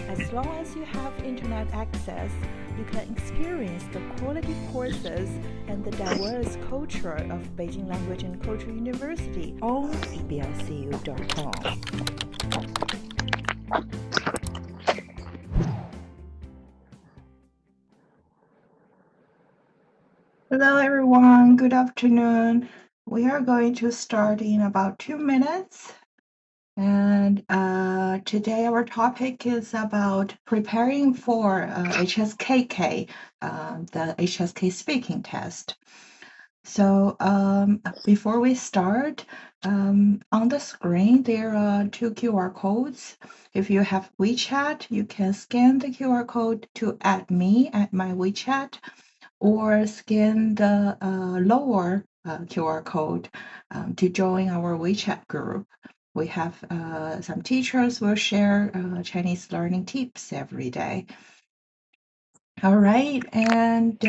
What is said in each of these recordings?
As long as you have internet access, you can experience the quality courses and the diverse culture of Beijing Language and Culture University on BLCU.com. Hello, everyone. Good afternoon. We are going to start in about 2 minutes. And today our topic is about preparing for HSKK, the HSK speaking test. So before we start, on the screen, there are 2 QR codes. If you have WeChat, you can scan the QR code to add me at my WeChat, or scan the lower QR code to join our WeChat group. We have some teachers will share Chinese learning tips every day. All right, and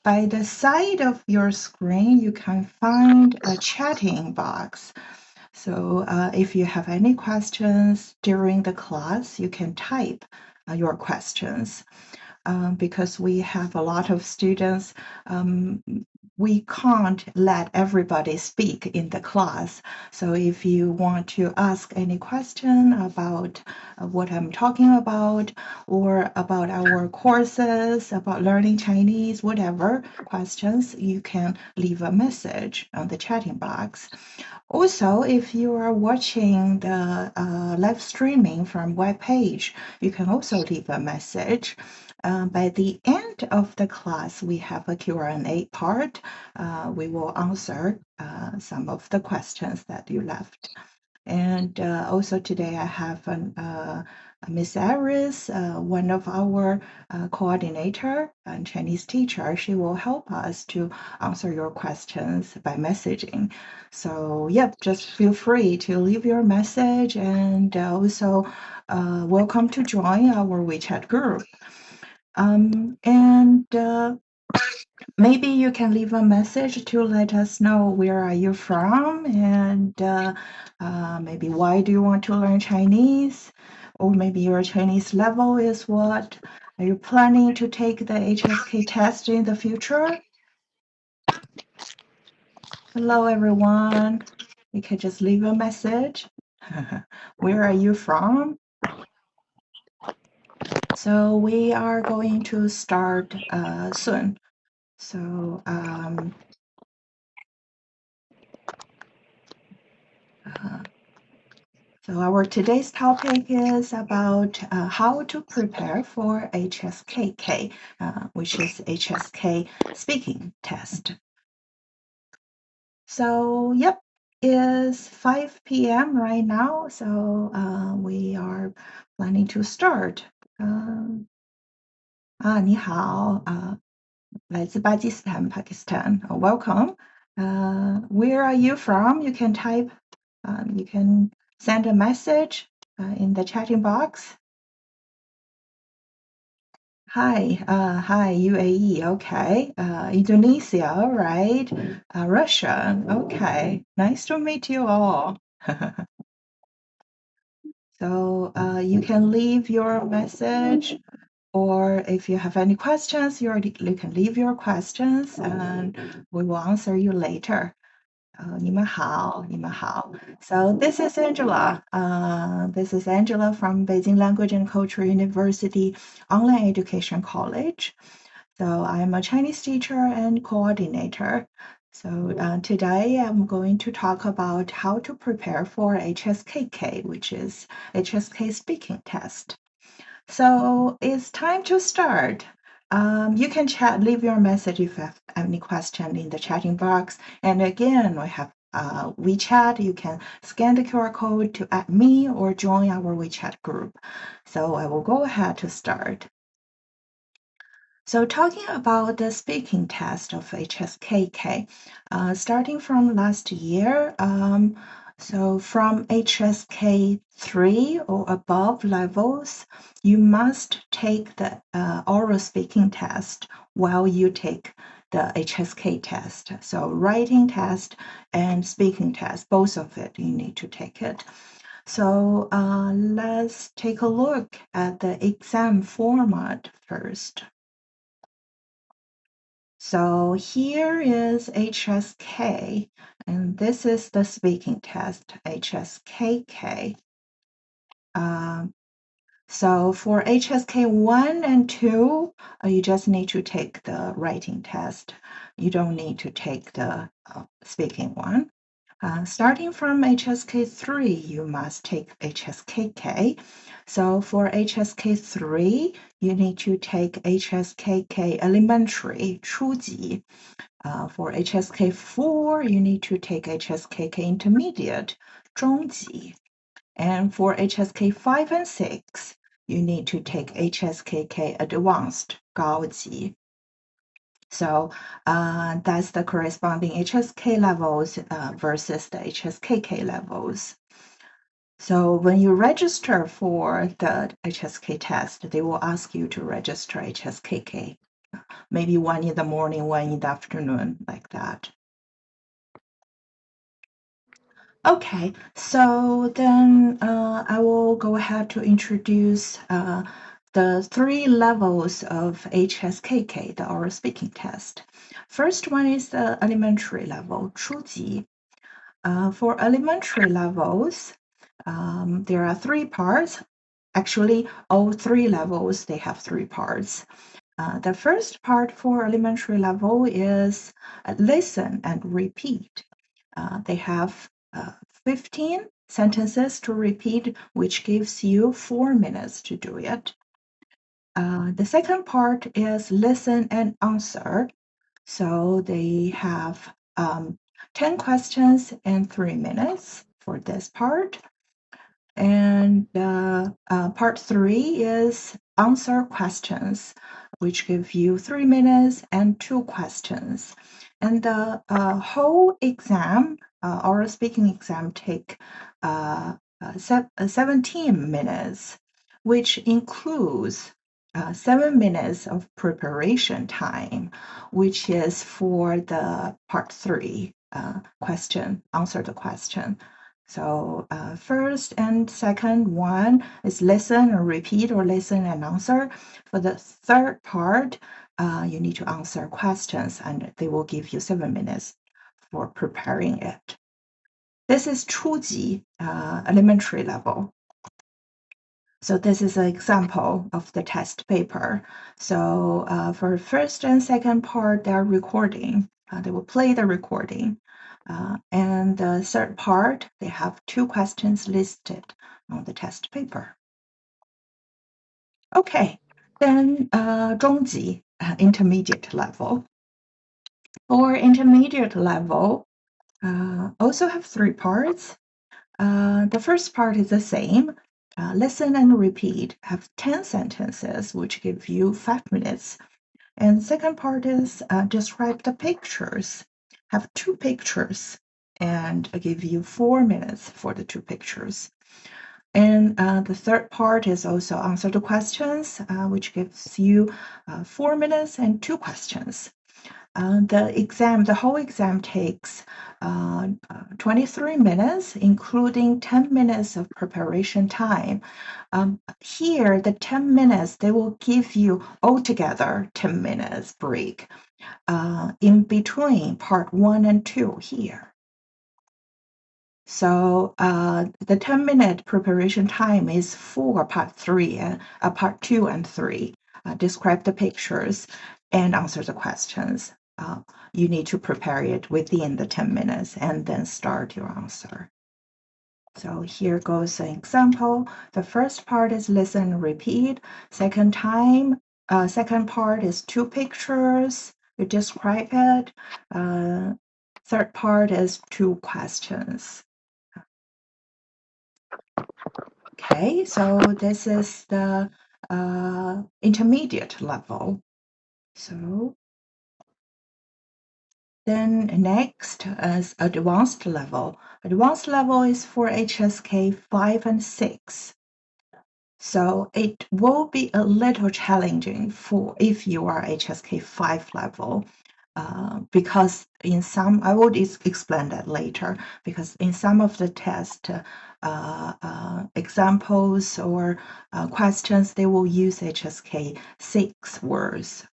by the side of your screen, you can find a chatting box. So if you have any questions during the class, you can type your questions. Because we have a lot of students, we can't let everybody speak in the class. So if you want to ask any question about what I'm talking about, or about our courses, about learning Chinese, whatever questions, you can leave a message on the chatting box. Also, if you are watching the live streaming from web page, you can also leave a message. By the end of the class, we have a Q&A part. We will answer some of the questions that you left. And also today I have Miss Iris, one of our coordinator and Chinese teacher. She will help us to answer your questions by messaging. So yep, just feel free to leave your message, and also welcome to join our WeChat group. Maybe you can leave a message to let us know where are you from, and maybe why do you want to learn Chinese, or maybe your Chinese level is what. Are you planning to take the HSK test in the future? Hello, everyone. You can just leave a message. Where are you from? So we are going to start soon. So So our today's topic is about how to prepare for HSKK, which is HSK speaking test. So yep, it's 5 p.m. right now, so we are planning to start. 你好，来自巴基斯坦 Pakistan. Welcome. Where are you from? You can type. You can send a message in the chatting box. Hi, UAE, okay. Indonesia, right. Russia, okay. Nice to meet you all. So you can leave your message, or if you have any questions, you can leave your questions, and we will answer you later. 你们好，你们好. So this is Angela. This is Angela from Beijing Language and Culture University Online Education College. So I'm a Chinese teacher and coordinator. So today I'm going to talk about how to prepare for HSKK, which is HSK speaking test. So it's time to start. You can leave your message if you have any question in the chatting box. And again, we have WeChat. You can scan the QR code to add me or join our WeChat group. So I will go ahead to start. So talking about the speaking test of HSKK, starting from last year, so from HSK 3 or above levels, you must take the oral speaking test while you take the HSK test. So writing test and speaking test, both of it, you need to take it. So let's take a look at the exam format first. So here is HSK, and this is the speaking test, HSKK. So for HSK 1 and 2, you just need to take the writing test. You don't need to take the speaking one. Starting from HSK 3, you must take HSKK. So for HSK 3, you need to take HSKK Elementary, 初级. For HSK 4, you need to take HSKK Intermediate, 中级. And for HSK 5 and 6, you need to take HSKK Advanced, 高级. So that's the corresponding HSK levels versus the HSKK levels. So when you register for the HSK test, they will ask you to register HSKK. Maybe one in the morning, one in the afternoon, like that. Okay, so then I will go ahead to introduce the 3 levels of HSKK, the oral speaking test. First one is the elementary level, 初级. For elementary levels, there are 3 parts. Actually, all 3 levels, they have 3 parts. The first part for elementary level is listen and repeat. They have 15 sentences to repeat, which gives you 4 minutes to do it. The second part is listen and answer. So they have 10 questions and 3 minutes for this part. And part 3 is answer questions, which give you 3 minutes and 2 questions. And the whole exam, oral speaking exam, take 17 minutes, which includes 7 minutes of preparation time, which is for the part 3 question, answer the question. So first and second one is listen and repeat, or listen and answer. For the third part, you need to answer questions, and they will give you 7 minutes for preparing it. This is 初级, elementary level. So this is an example of the test paper. So for first and second part, they're recording. They will play the recording. And the third part, they have 2 questions listed on the test paper. Okay, then 中级, intermediate level. For intermediate level, also have 3 parts. The first part is the same. Listen and repeat, have 10 sentences, which give you 5 minutes. And second part is describe the pictures, have 2 pictures, and give you 4 minutes for the 2 pictures. And the third part is also answer the questions, which gives you 4 minutes and 2 questions. The whole exam takes 23 minutes, including 10 minutes of preparation time. Here, the 10 minutes, they will give you altogether 10 minutes break in between part 1 and 2 here. So the 10-minute preparation time is for part 2 and 3. Describe the pictures and answer the questions. You need to prepare it within the 10 minutes and then start your answer. So here goes an example. The first part is listen and repeat. Second part is 2 pictures. You describe it. Third part is 2 questions. Okay, so this is the intermediate level. So then next is advanced level. Advanced level is for HSK 5 and 6. So it will be a little challenging if you are HSK 5 level. because in some, I will explain that later, because in some of the test examples or questions, they will use HSK 6 words.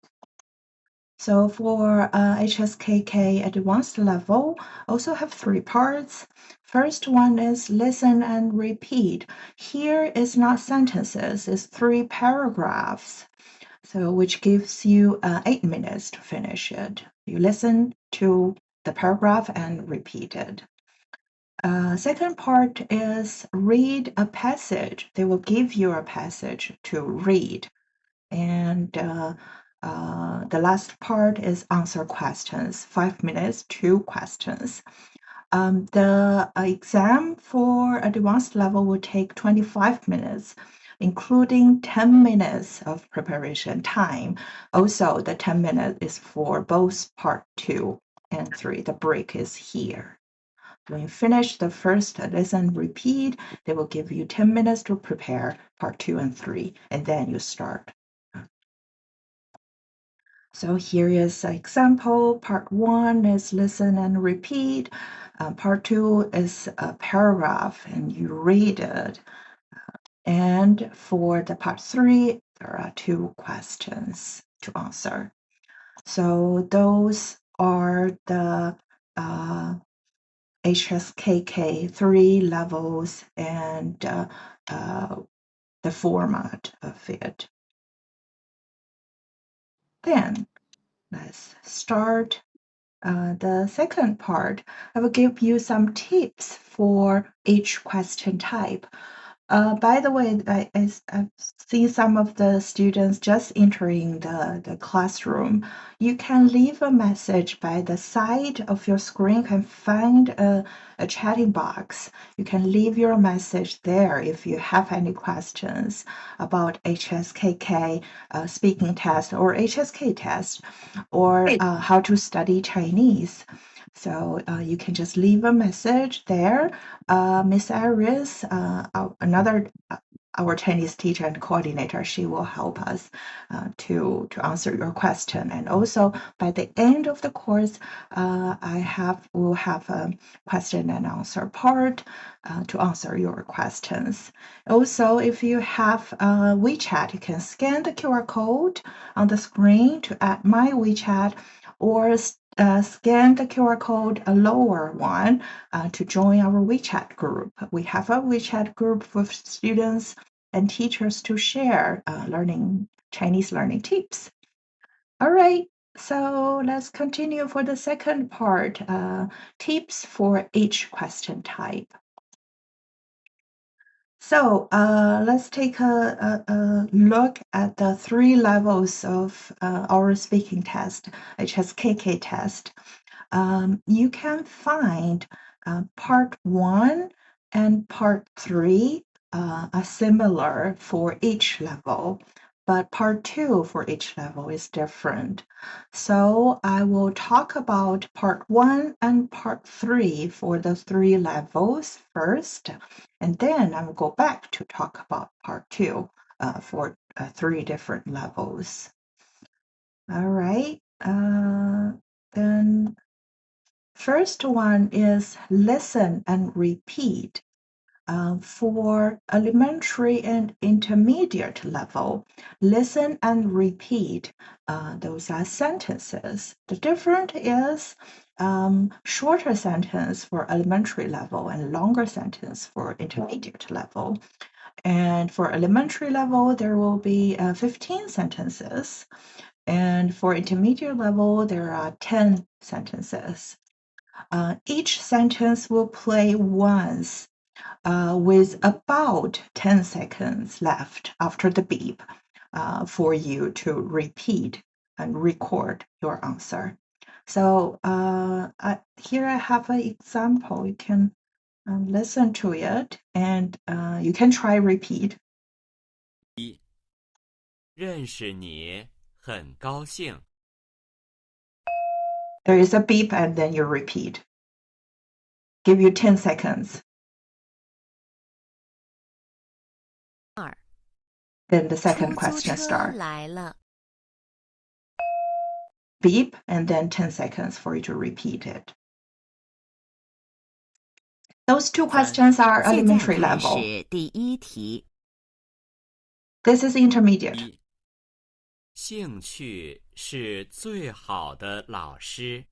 So for HSKK advanced level, also have 3 parts. First one is listen and repeat. Here is not sentences, it's 3 paragraphs. So which gives you 8 minutes to finish it. You listen to the paragraph and repeat it. Second part is read a passage. They will give you a passage to read. And the last part is answer questions, 5 minutes, 2 questions. The exam for advanced level will take 25 minutes, including 10 minutes of preparation time. Also, the 10 minutes is for both part 2 and 3. The break is here. When you finish the first listen, repeat, they will give you 10 minutes to prepare part 2 and 3, and then you start. So here is an example. Part 1 is listen and repeat. Part 2 is a paragraph and you read it. And for the part 3, there are 2 questions to answer. So those are the HSKK 3 levels and the format of it. Then let's start the second part. I will give you some tips for each question type. By the way, I've seen some of the students just entering the classroom. You can leave a message by the side of your screen. You can find a chatting box. You can leave your message there if you have any questions about HSKK speaking test or HSK test or how to study Chinese. So you can just leave a message there. Miss Iris, our Chinese teacher and coordinator, she will help us to answer your question. And also by the end of the course, we'll have a question and answer part to answer your questions. Also, if you have WeChat, you can scan the QR code on the screen to add my WeChat or scan the QR code, a lower one, to join our WeChat group. We have a WeChat group for students and teachers to share Chinese learning tips. All right, so let's continue for the second part, tips for each question type. So let's take a look at the 3 levels of our speaking test, HSKK test. You can find part 1 and part 3 are similar for each level, but part 2 for each level is different. So I will talk about part 1 and part 3 for the 3 levels first, and then I will go back to talk about part 2 for 3 different levels. All right, then first one is listen and repeat. For elementary and intermediate level, listen and repeat. Those are sentences. The difference is shorter sentence for elementary level and longer sentence for intermediate level. And for elementary level, there will be 15 sentences. And for intermediate level, there are 10 sentences. Each sentence will play once with about 10 seconds left after the beep for you to repeat and record your answer. So here I have an example. You can listen to it and you can try repeat. 认识你很高兴。 There is a beep and then you repeat. Give you 10 seconds. 2. Then the second 出租 question 车 starts. 来了。beep and then 10 seconds for you to repeat it. Those two questions are 现在 elementary 开 level. 始第一题。 This is intermediate. 一，兴趣是最好的老师。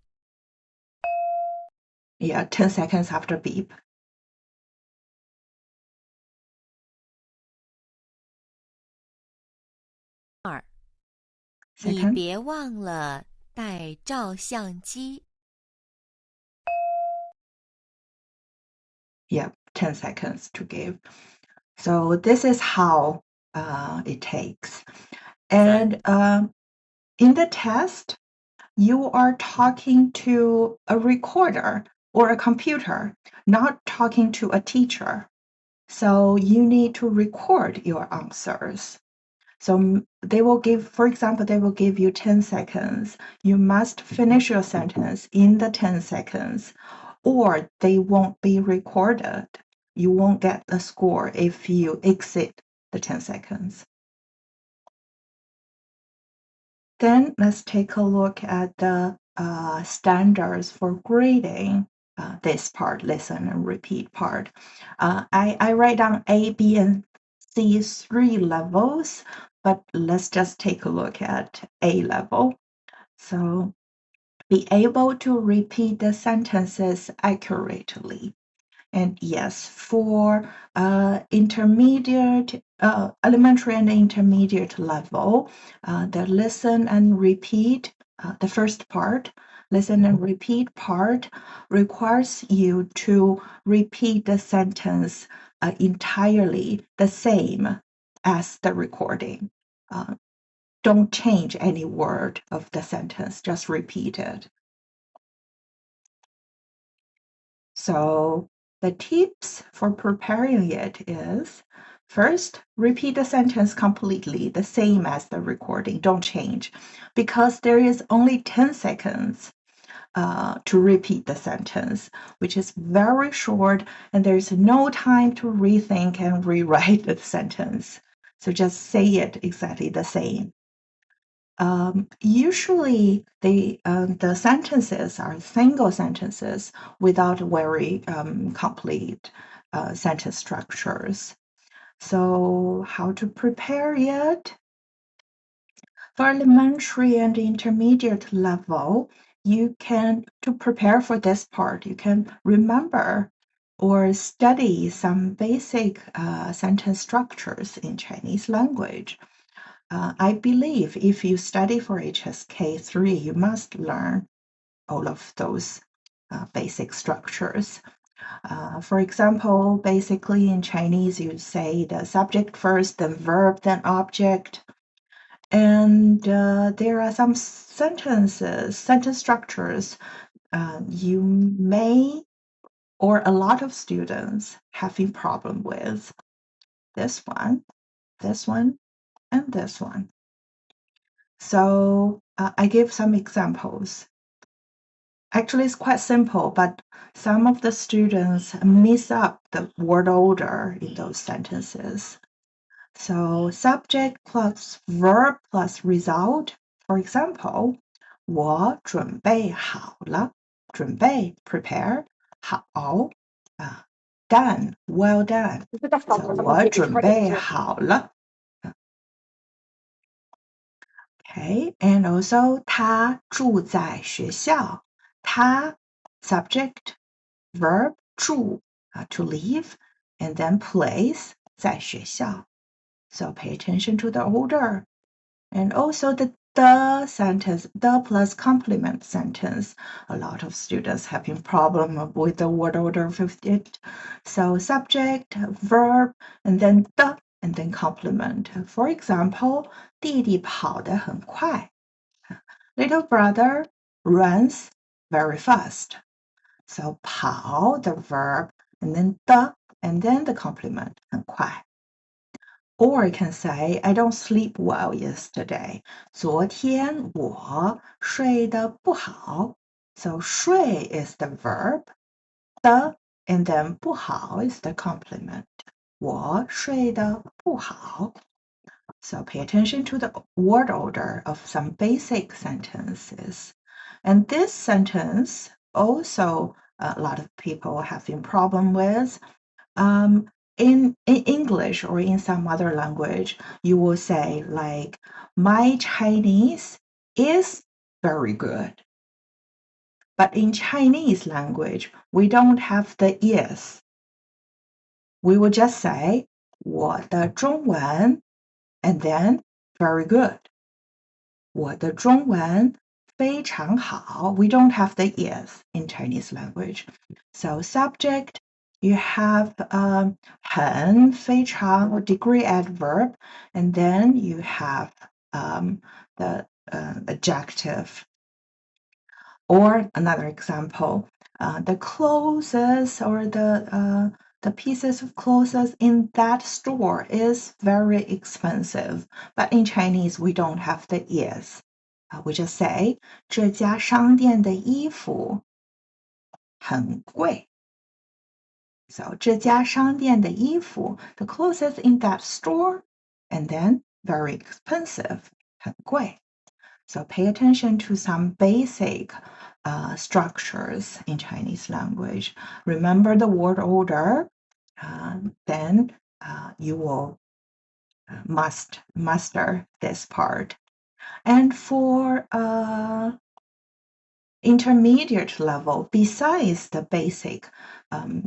Yeah, 10 seconds after beep. 你 Second. 别忘了带照相机。 Yeah, 10 seconds to give. So this is how it takes. And in the test, you are talking to a recorder or a computer, not talking to a teacher. So you need to record your answers. So they will give, for example, they will give you 10 seconds. You must finish your sentence in the 10 seconds, or they won't be recorded. You won't get the score if you exceed the 10 seconds. Then let's take a look at the standards for grading this part, listen and repeat part. I write down A, B, and C 3 levels, but let's just take a look at A level. So be able to repeat the sentences accurately. And yes, for intermediate, elementary and intermediate level, the listen and repeat, the first part, listen and repeat part requires you to repeat the sentence entirely the same as the recording. Don't change any word of the sentence, just repeat it. So the tips for preparing it is, first, repeat the sentence completely, the same as the recording. Don't change, because there is only 10 seconds to repeat the sentence, which is very short, and there's no time to rethink and rewrite the sentence. So just say it exactly the same. Usually the sentences are single sentences without very complete sentence structures. So how to prepare it? For elementary and intermediate level, to prepare for this part, you can remember or study some basic sentence structures in Chinese language. I believe if you study for HSK 3, you must learn all of those basic structures. For example, basically in Chinese, you say the subject first, then verb, then object. And there are some sentence structures you may, or a lot of students, having problem with. This one, and this one. So I give some examples. Actually, it's quite simple, but some of the students mix up the word order in those sentences. So subject plus verb plus result. For example, 我准备好了，准备 prepare 好done well done. So 我准备好了。Okay, and also 他住在学校。他 subject verb 住 to live, and then place 在学校. So pay attention to the order. And also the sentence, the plus complement sentence. A lot of students having problem with the word order of it. So subject, verb, and then the, and then complement. For example, 弟弟跑得很快. Little brother runs very fast. So 跑 the verb, and then the complement 很快. Or you can say, I don't sleep well yesterday. 昨天我睡得不好. So 睡 is the verb, and then 不好 is the complement. 我睡得不好. So pay attention to the word order of some basic sentences. And this sentence also a lot of people have a problem with. In English or in some other language, you will say like, my Chinese is very good. But in Chinese language, we don't have the is. We will just say 我的中文 and then very good. 我的中文非常好. We don't have the is in Chinese language. So subject, you have 很非常 or degree adverb, and then you have the adjective. Or another example, the clothes or the pieces of clothes in that store is very expensive. But in Chinese, we don't have the is. We just say 这家商店的衣服很贵. So 这家商店的衣服, the clothes in that store, and then very expensive, 很贵. So pay attention to some basic structures in Chinese language. Remember the word order, then you will must master this part. And for intermediate level, besides the basic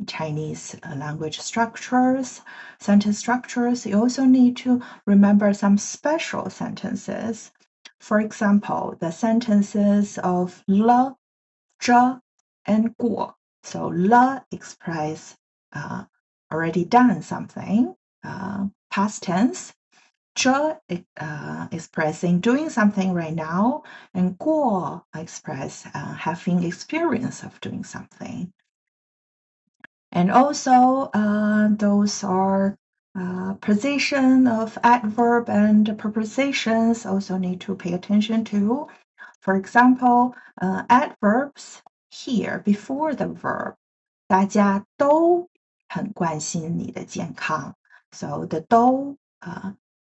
Chinese language structures, sentence structures, you also need to remember some special sentences. For example, the sentences of 了, 着, and 过. So 了 express already done something, past tense. 着 expressing doing something right now, and 过 express having experience of doing something. And also those are position of adverb and prepositions also need to pay attention to. For example, adverbs here before the verb. 大家都很关心你的健康. So the 都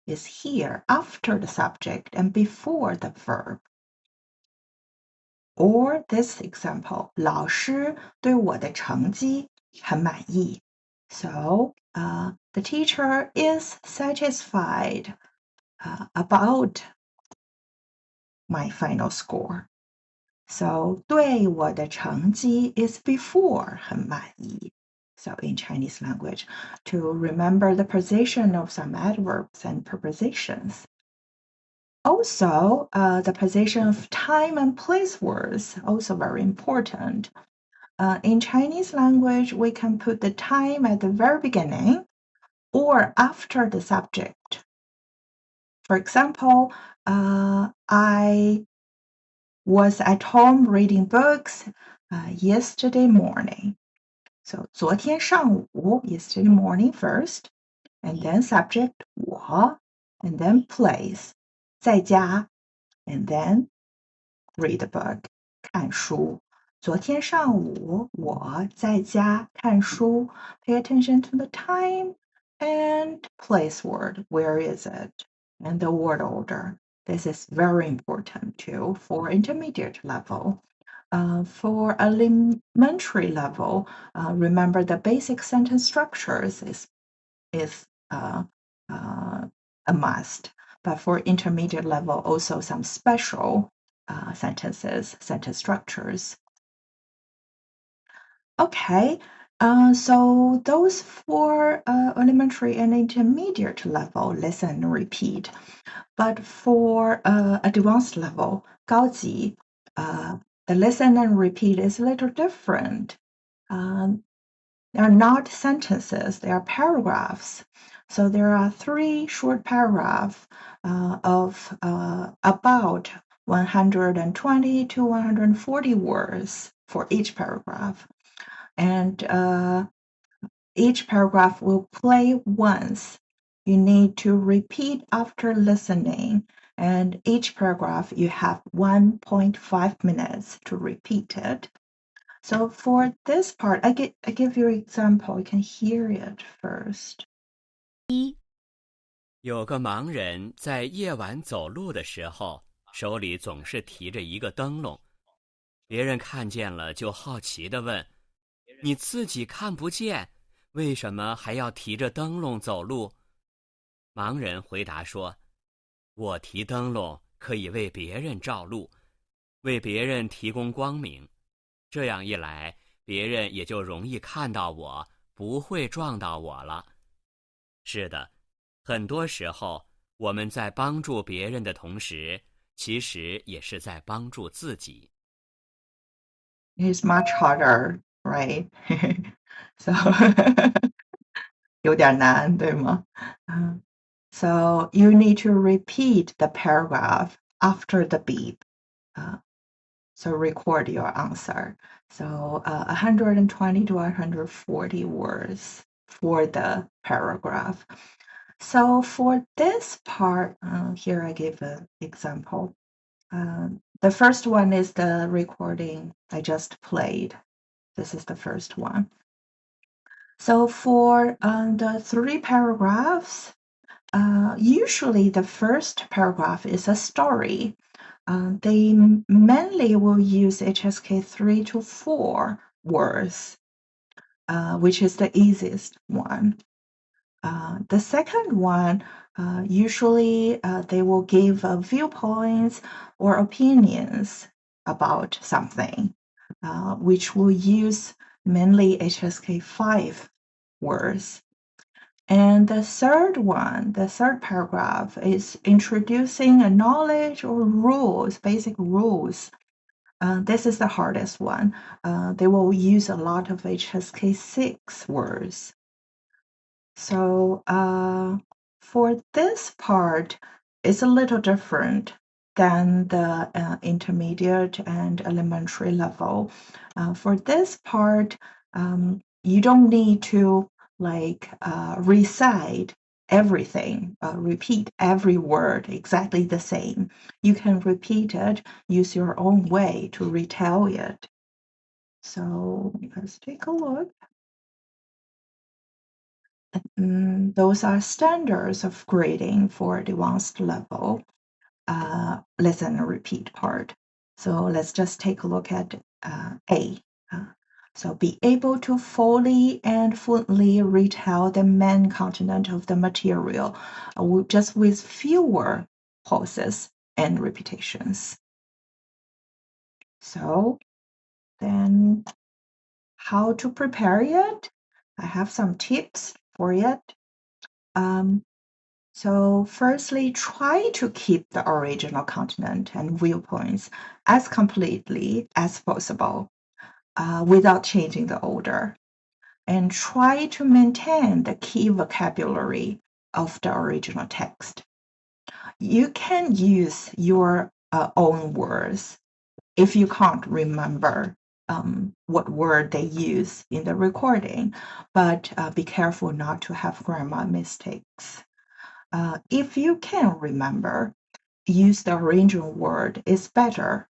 is here after the subject and before the verb. Or this example, 老师对我的成绩很满意. So the teacher is satisfied about my final score. So 对我的成绩 is before 很满意. So in Chinese language, to remember the position of some adverbs and prepositions. Also, the position of time and place words also very important. In Chinese language, we can put the time at the very beginning or after the subject. For example, I was at home reading books yesterday morning. So 昨天上午, yesterday morning first, and then subject 我, and then place 在家, and then read the book 看书. 昨天上午我在家看书. Pay attention to the time and place word. Where is it? And the word order. This is very important too for intermediate level. For elementary level, remember the basic sentence structures is a must. But for intermediate level, also some special sentences, sentence structures. Okay, so those for elementary and intermediate level, listen and repeat. But for advanced level, 高级, the listen and repeat is a little different. They are not sentences, they are paragraphs. So there are 3 short paragraphs of about 120 to 140 words for each paragraph. And each paragraph will play once. You need to repeat after listening. And each paragraph, you have 1.5 minutes to repeat it. So for this part, I give you an example. You can hear it first. 一有个盲人在夜晚走路的时候，手里总是提着一个灯笼。别人看见了就好奇地问：“你自己看不见，为什么还要提着灯笼走路？”盲人回答说：“我提灯笼可以为别人照路，为别人提供光明。这样一来，别人也就容易看到我，不会撞到我了。”是的，很多时候我们在帮助别人的同时，其实也是在帮助自己。It's much harder, right? So 有点难，对吗？So you need to repeat the paragraph after the beep. So record your answer. So 120 to 140 words for the paragraph. So for this part, here I give an example. The first one is the recording I just played. This is the first one. So for the 3 paragraphs, usually the first paragraph is a story. They mainly will use HSK 3 to 4 words, which is the easiest one. The second one, usually they will give viewpoints or opinions about something, which will use mainly HSK 5 words. And the third one, the third paragraph, is introducing a knowledge or rules, basic rules. This is the hardest one. They will use a lot of HSK 6 words. So for this part, it's a little different than the intermediate and elementary level. For this part, you don't need to recite everything, repeat every word exactly the same. You can repeat it, use your own way to retell it. So let's take a look. Those are standards of grading for advanced level. Listen and repeat part. So let's just take a look at A. So be able to fully and fluently retell the main content of the material, just with fewer pauses and repetitions. So then how to prepare it? I have some tips for it. So firstly, try to keep the original content and viewpoints as completely as possible without changing the order. And try to maintain the key vocabulary of the original text. You can use your own words if you can't remember what word they use in the recording, but be careful not to have grammar mistakes. If you can remember, use the original word is better.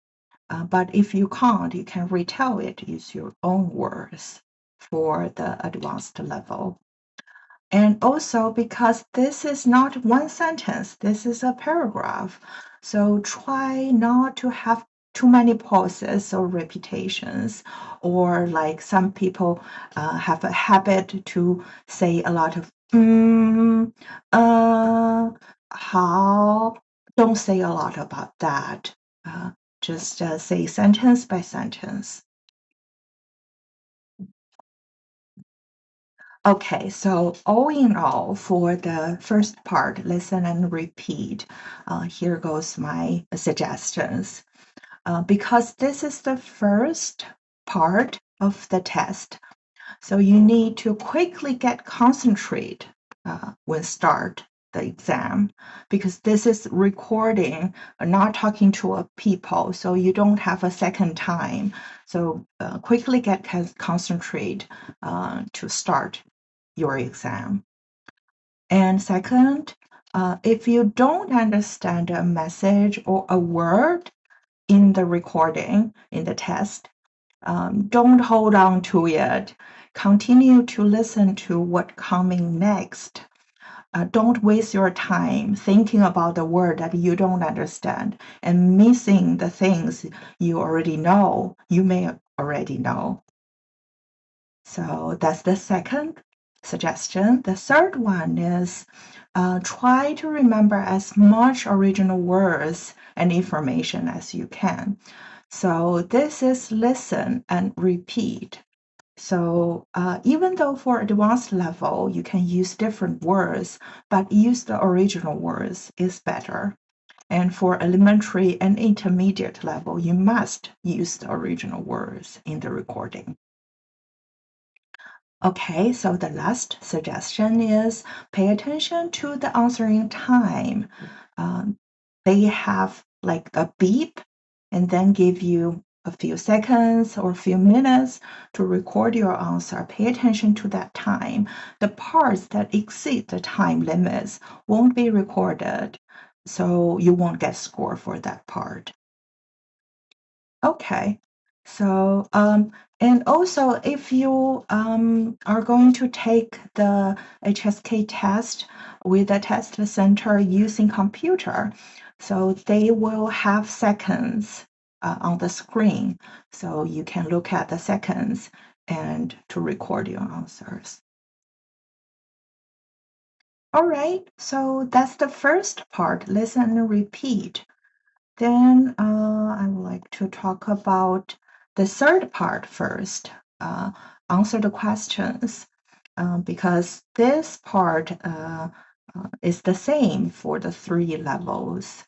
But if you can't, you can retell it, use your own words for the advanced level. And also because this is not one sentence, this is a paragraph. So try not to have too many pauses or repetitions, or like some people have a habit to say a lot of how. Don't say a lot about that. Just say sentence by sentence. Okay, so all in all, for the first part, listen and repeat. Here goes my suggestions. Because this is the first part of the test, so you need to quickly get concentrate when start the exam, because this is recording, not talking to a people, so you don't have a second time. So quickly get concentrate to start your exam. And second, if you don't understand a message or a word in the recording, in the test, don't hold on to it. Continue to listen to what's coming next. don't waste your time thinking about the word that you don't understand and missing the things you already know, you may already know. So that's the second suggestion. The third one is try to remember as much original words and information as you can. So this is listen and repeat. So even though for advanced level, you can use different words, but use the original words is better. And for elementary and intermediate level, you must use the original words in the recording. Okay, so the last suggestion is pay attention to the answering time. They have like a beep and then give you a few seconds or a few minutes to record your answer. Pay attention to that time. The parts that exceed the time limits won't be recorded, so you won't get score for that part. Okay, so and also if you are going to take the HSK test with a test center using computer, so they will have seconds on the screen, so you can look at the seconds and to record your answers. All right, so that's the first part, listen and repeat. Then I would like to talk about the third part first, answer the questions, because this part is the same for the 3 levels.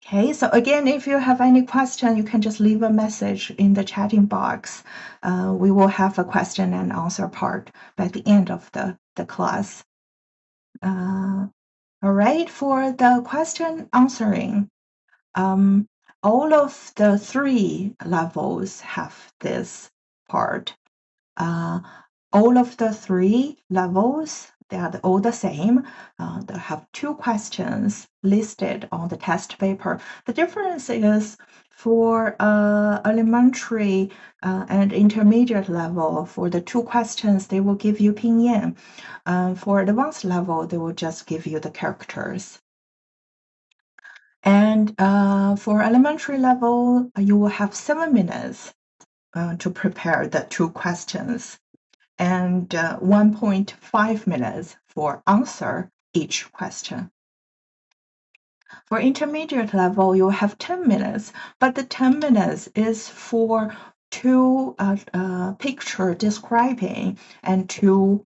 Okay, so again, if you have any question, you can just leave a message in the chatting box. We will have a question and answer part by the end of the class. All right, for the question answering, all of the 3 levels have this part. All of the 3 levels, they are all the same. They have 2 questions listed on the test paper. The difference is for elementary and intermediate level, for the 2 questions, they will give you pinyin. For advanced level, they will just give you the characters. And for elementary level, you will have 7 minutes to prepare the 2 questions and 1.5 minutes for answer each question. For intermediate level, you have 10 minutes, but the 10 minutes is for 2 picture describing and 2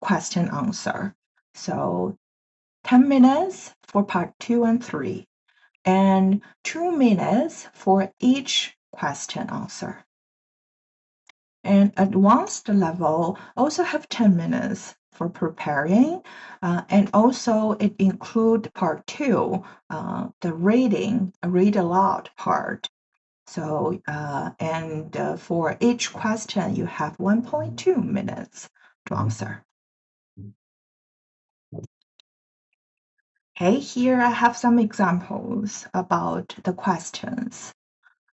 question answer. So 10 minutes for part 2 and 3. And 2 minutes for each question answer. And advanced level also have 10 minutes for preparing, and also it include part 2, the read aloud part. So and for each question you have 1.2 minutes to answer. Okay, here I have some examples about the questions.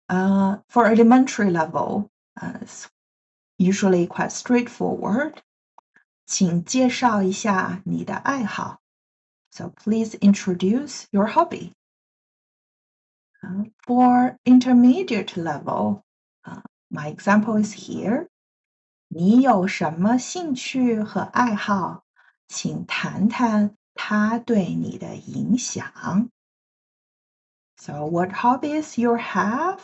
For elementary level, it's usually quite straightforward. 请介绍一下你的爱好. So please introduce your hobby. For intermediate level, my example is here. 你有什么兴趣和爱好？请谈谈它对你的影响。So what hobbies you have?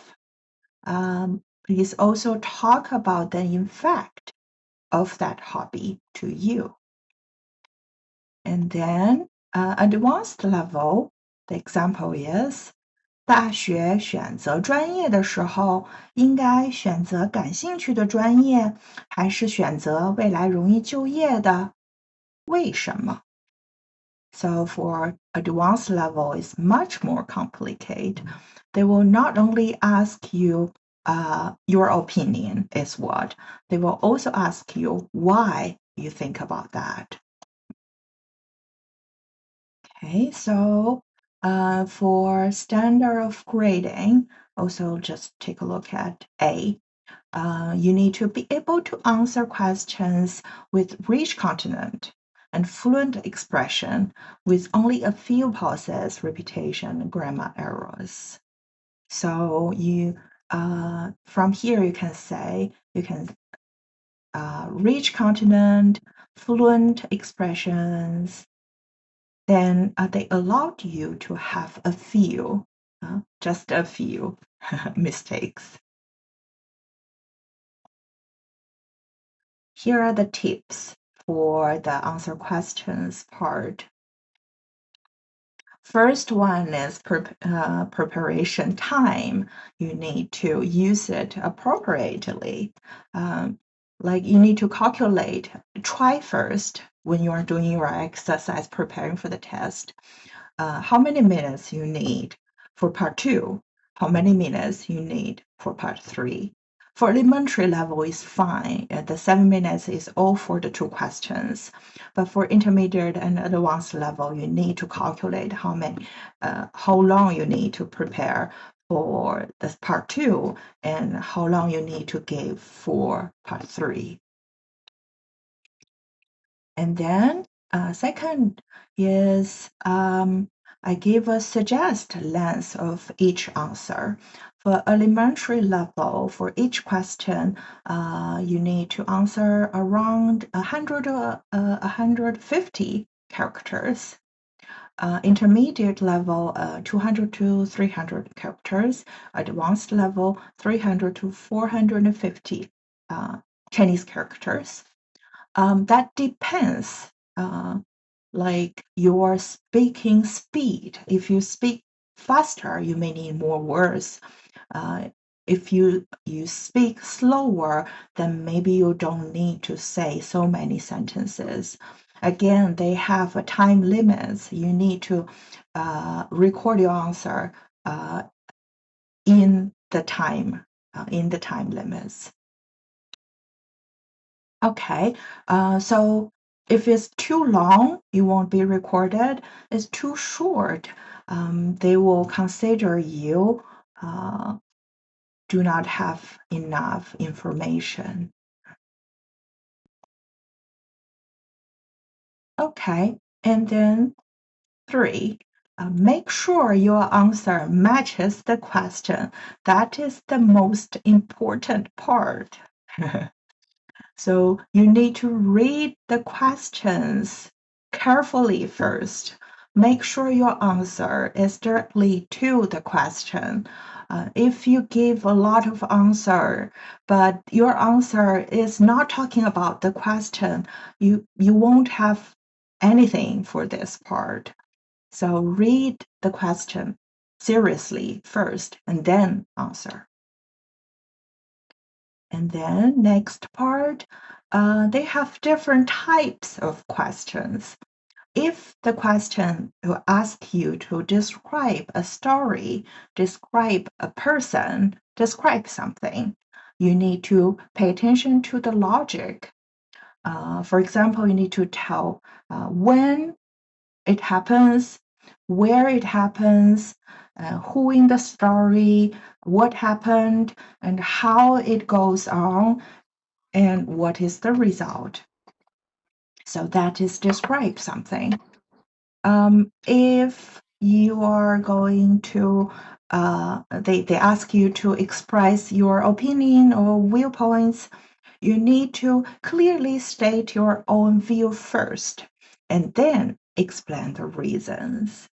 Please also talk about the effect of that hobby to you. And then advanced level, the example is 大学选择专业的时候，应该选择感兴趣的专业，还是选择未来容易就业的？为什么？ So for advanced level, it's much more complicated. They will not only ask you your opinion is what, they will also ask you why you think about that. Okay, so for standard of grading, also just take a look at A. You need to be able to answer questions with rich content and fluent expression with only a few pauses, repetition, and grammar errors. So from here you can say rich content, fluent expressions. Then they allowed you to have a few, just a few mistakes. Here are the tips for the answer questions part. First one is preparation time. You need to use it appropriately. Like you need to calculate, try first when you are doing your exercise preparing for the test. How many minutes you need for part 2, how many minutes you need for part 3. For elementary level is fine. The 7 minutes is all for the 2 questions. But for intermediate and advanced level, you need to calculate how long you need to prepare for the part 2 and how long you need to give for part 3. And then second is I give a suggest length of each answer. For elementary level, for each question, you need to answer around 100 or 150 characters. Intermediate level, 200 to 300 characters. Advanced level, 300 to 450 Chinese characters. That depends, like your speaking speed. If you speak faster, you may need more words. If you speak slower, then maybe you don't need to say so many sentences. Again, they have a time limits. You need to record your answer in the time limits. Okay, so if it's too long, it won't be recorded. It's too short, they will consider you do not have enough information. Okay, and then 3, make sure your answer matches the question. That is the most important part. So you need to read the questions carefully first. Make sure your answer is directly to the question. If you give a lot of answer, but your answer is not talking about the question, you won't have anything for this part. So read the question seriously first and then answer. And then next part, they have different types of questions. If the question will ask you to describe a story, describe a person, describe something, you need to pay attention to the logic. For example, you need to tell when it happens, where it happens, who in the story, what happened, and how it goes on, and what is the result. So that is describe something. If you are going to, they ask you to express your opinion or viewpoints, you need to clearly state your own view first and then explain the reasons.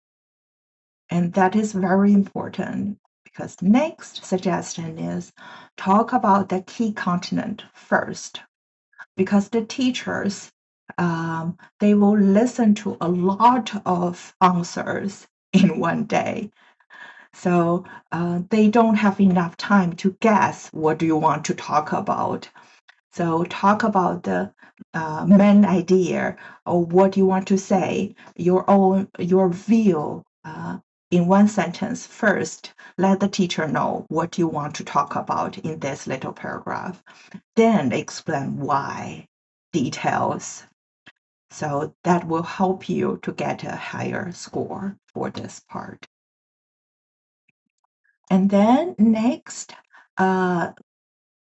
And that is very important because next suggestion is talk about the key content first, because the teachers, they will listen to a lot of answers in one day. So they don't have enough time to guess what do you want to talk about. So talk about the main idea or what you want to say, your view in one sentence first. Let the teacher know what you want to talk about in this little paragraph. Then explain why, details. So that will help you to get a higher score for this part. And then next,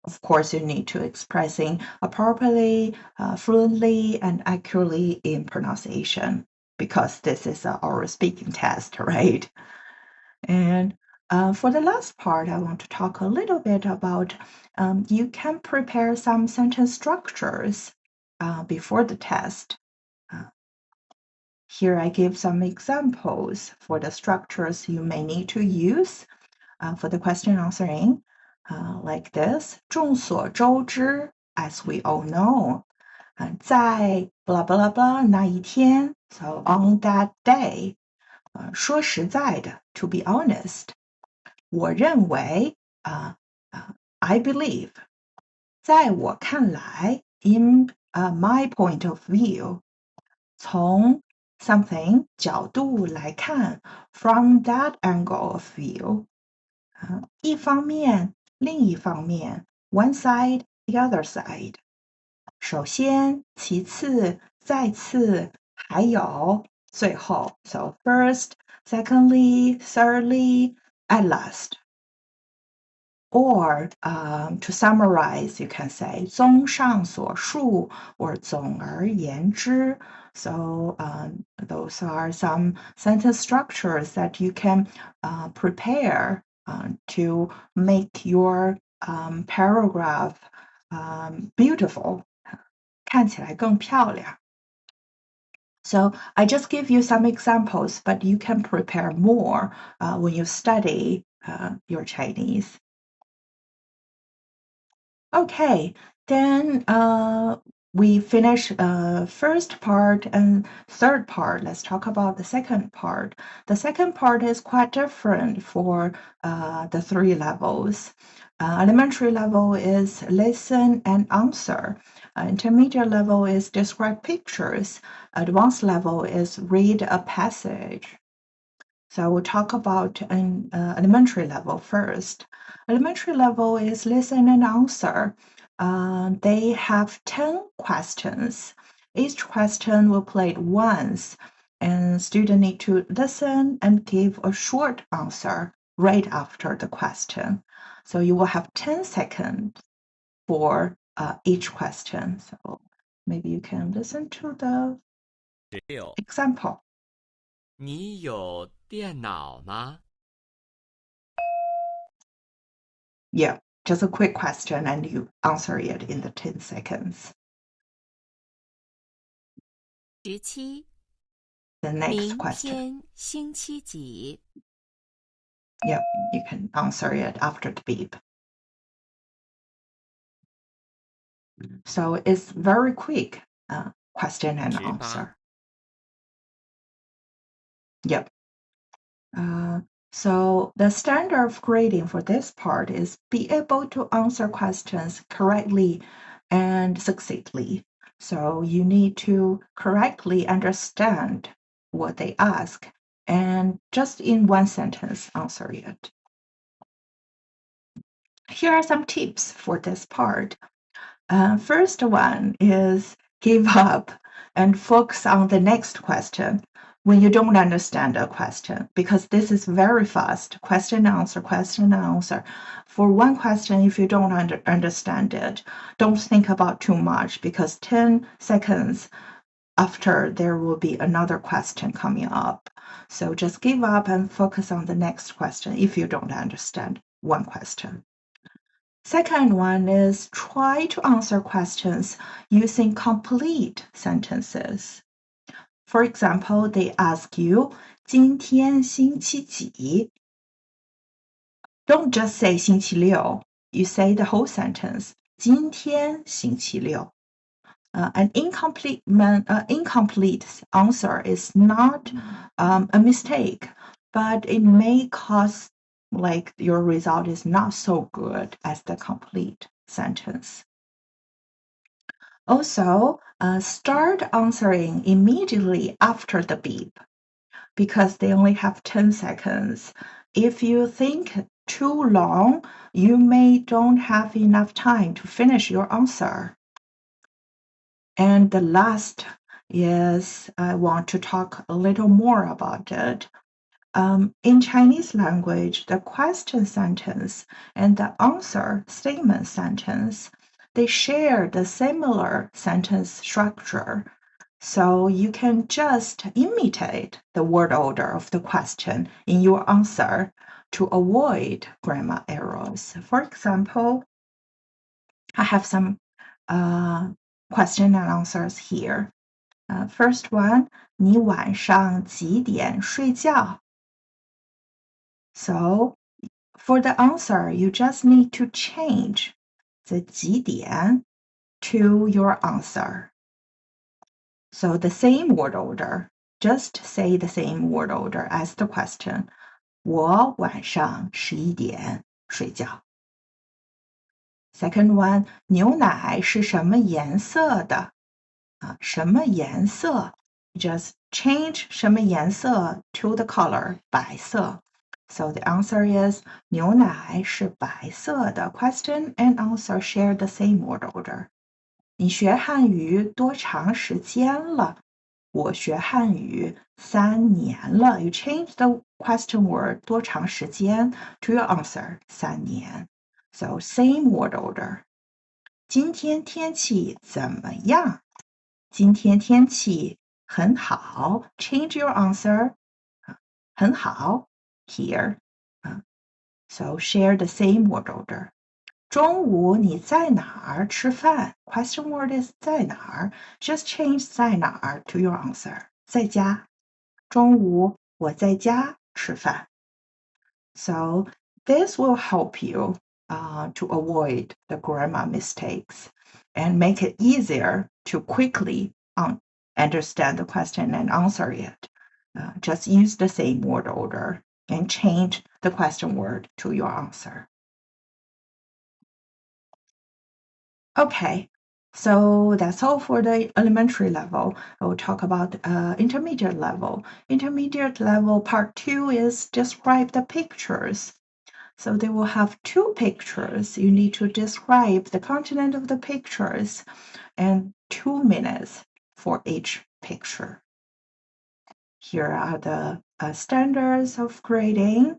Of course, you need to expressing appropriately, fluently, and accurately in pronunciation because this is our speaking test, right? And for the last part, I want to talk a little bit about you can prepare some sentence structures before the test. Here I give some examples for the structures you may need to use for the question answering, like this. 众所周知, as we all know, 在 blah blah blah 那一天, so on that day. 说实在的 to be honest. 我认为 I believe. 在我看来 in my point of view. 从 something 角度来看 from that angle of view. 一方面另一方面 one side the other side. 首先其次再次还有最后 so first, secondly, thirdly, at last. Or to summarize, you can say 综上所述 or 总而言之. So those are some sentence structures that you can prepare to make your paragraph beautiful. 看起来更漂亮. So I just give you some examples, but you can prepare more when you study your Chinese. Okay, then we finish first part and third part. Let's talk about the second part. The second part is quite different for the three levels. Elementary level is listen and answer. Intermediate level is describe pictures. Advanced level is read a passage. So we'll talk about an elementary level first. Elementary level is listen and answer. They have 10 questions. Each question will play once, and students need to listen and give a short answer right after the question. So you will have 10 seconds for each question. So maybe you can listen to the 16. example. 你有电脑吗？ Yeah, just a quick question and you answer it in the 10 seconds. 17. The next 明 question. 天星期几？ Yeah, you can answer it after the beep. So it's very quick question and 18. answer. Yep. So the standard of grading for this part is be able to answer questions correctly and succinctly. So you need to correctly understand what they ask and just in one sentence answer it. Here are some tips for this part. First one is give up and focus on the next question when you don't understand a question, because this is very fast. Question, answer, question, answer. For one question, if you don't understand it, don't think about too much, because 10 seconds after there will be another question coming up. So just give up and focus on the next question if you don't understand one question. Second one is try to answer questions using complete sentences. For example, they ask you, 今天星期几? Don't just say 星期六. You say the whole sentence. 今天星期六. An incomplete answer is not a mistake, but it may cause like your result is not so good as the complete sentence. Also, start answering immediately after the beep because they only have 10 seconds. If you think too long, you may don't have enough time to finish your answer. And the last is I want to talk a little more about it. in Chinese language, the question sentence and the answer statement sentence, they share the similar sentence structure. So you can just imitate the word order of the question in your answer to avoid grammar errors. For example, I have some question and answers here. First one, 你晚上几点睡觉? So for the answer, you just need to change the 几点 to your answer. So the same word order, just say the same word order as the question. 我晚上11点睡觉. Second one, 牛奶是什么颜色的？什么颜色 just change 什么颜色 to the color 白色. So the answer is 牛奶是白色的. Question and answer share the same word order. 你学汉语多长时间了？我学汉语3年了. You change the question word 多长时间 to your answer 3年. So same word order. 今天天气怎么样？今天天气很好. Change your answer. 很好 here. So share the same word order. 中午你在哪儿吃饭? Question word is 在哪儿? Just change 在哪儿 to your answer. 在家. 中午我在家吃饭. So this will help you to avoid the grammar mistakes and make it easier to quickly understand the question and answer it. Just use the same word order and change the question word to your answer. Okay, so that's all for the elementary level. I will talk about intermediate level. Intermediate level part 2 is describe the pictures. So they will have 2 pictures. You need to describe the content of the pictures and 2 minutes for each picture. Here are the standards of grading.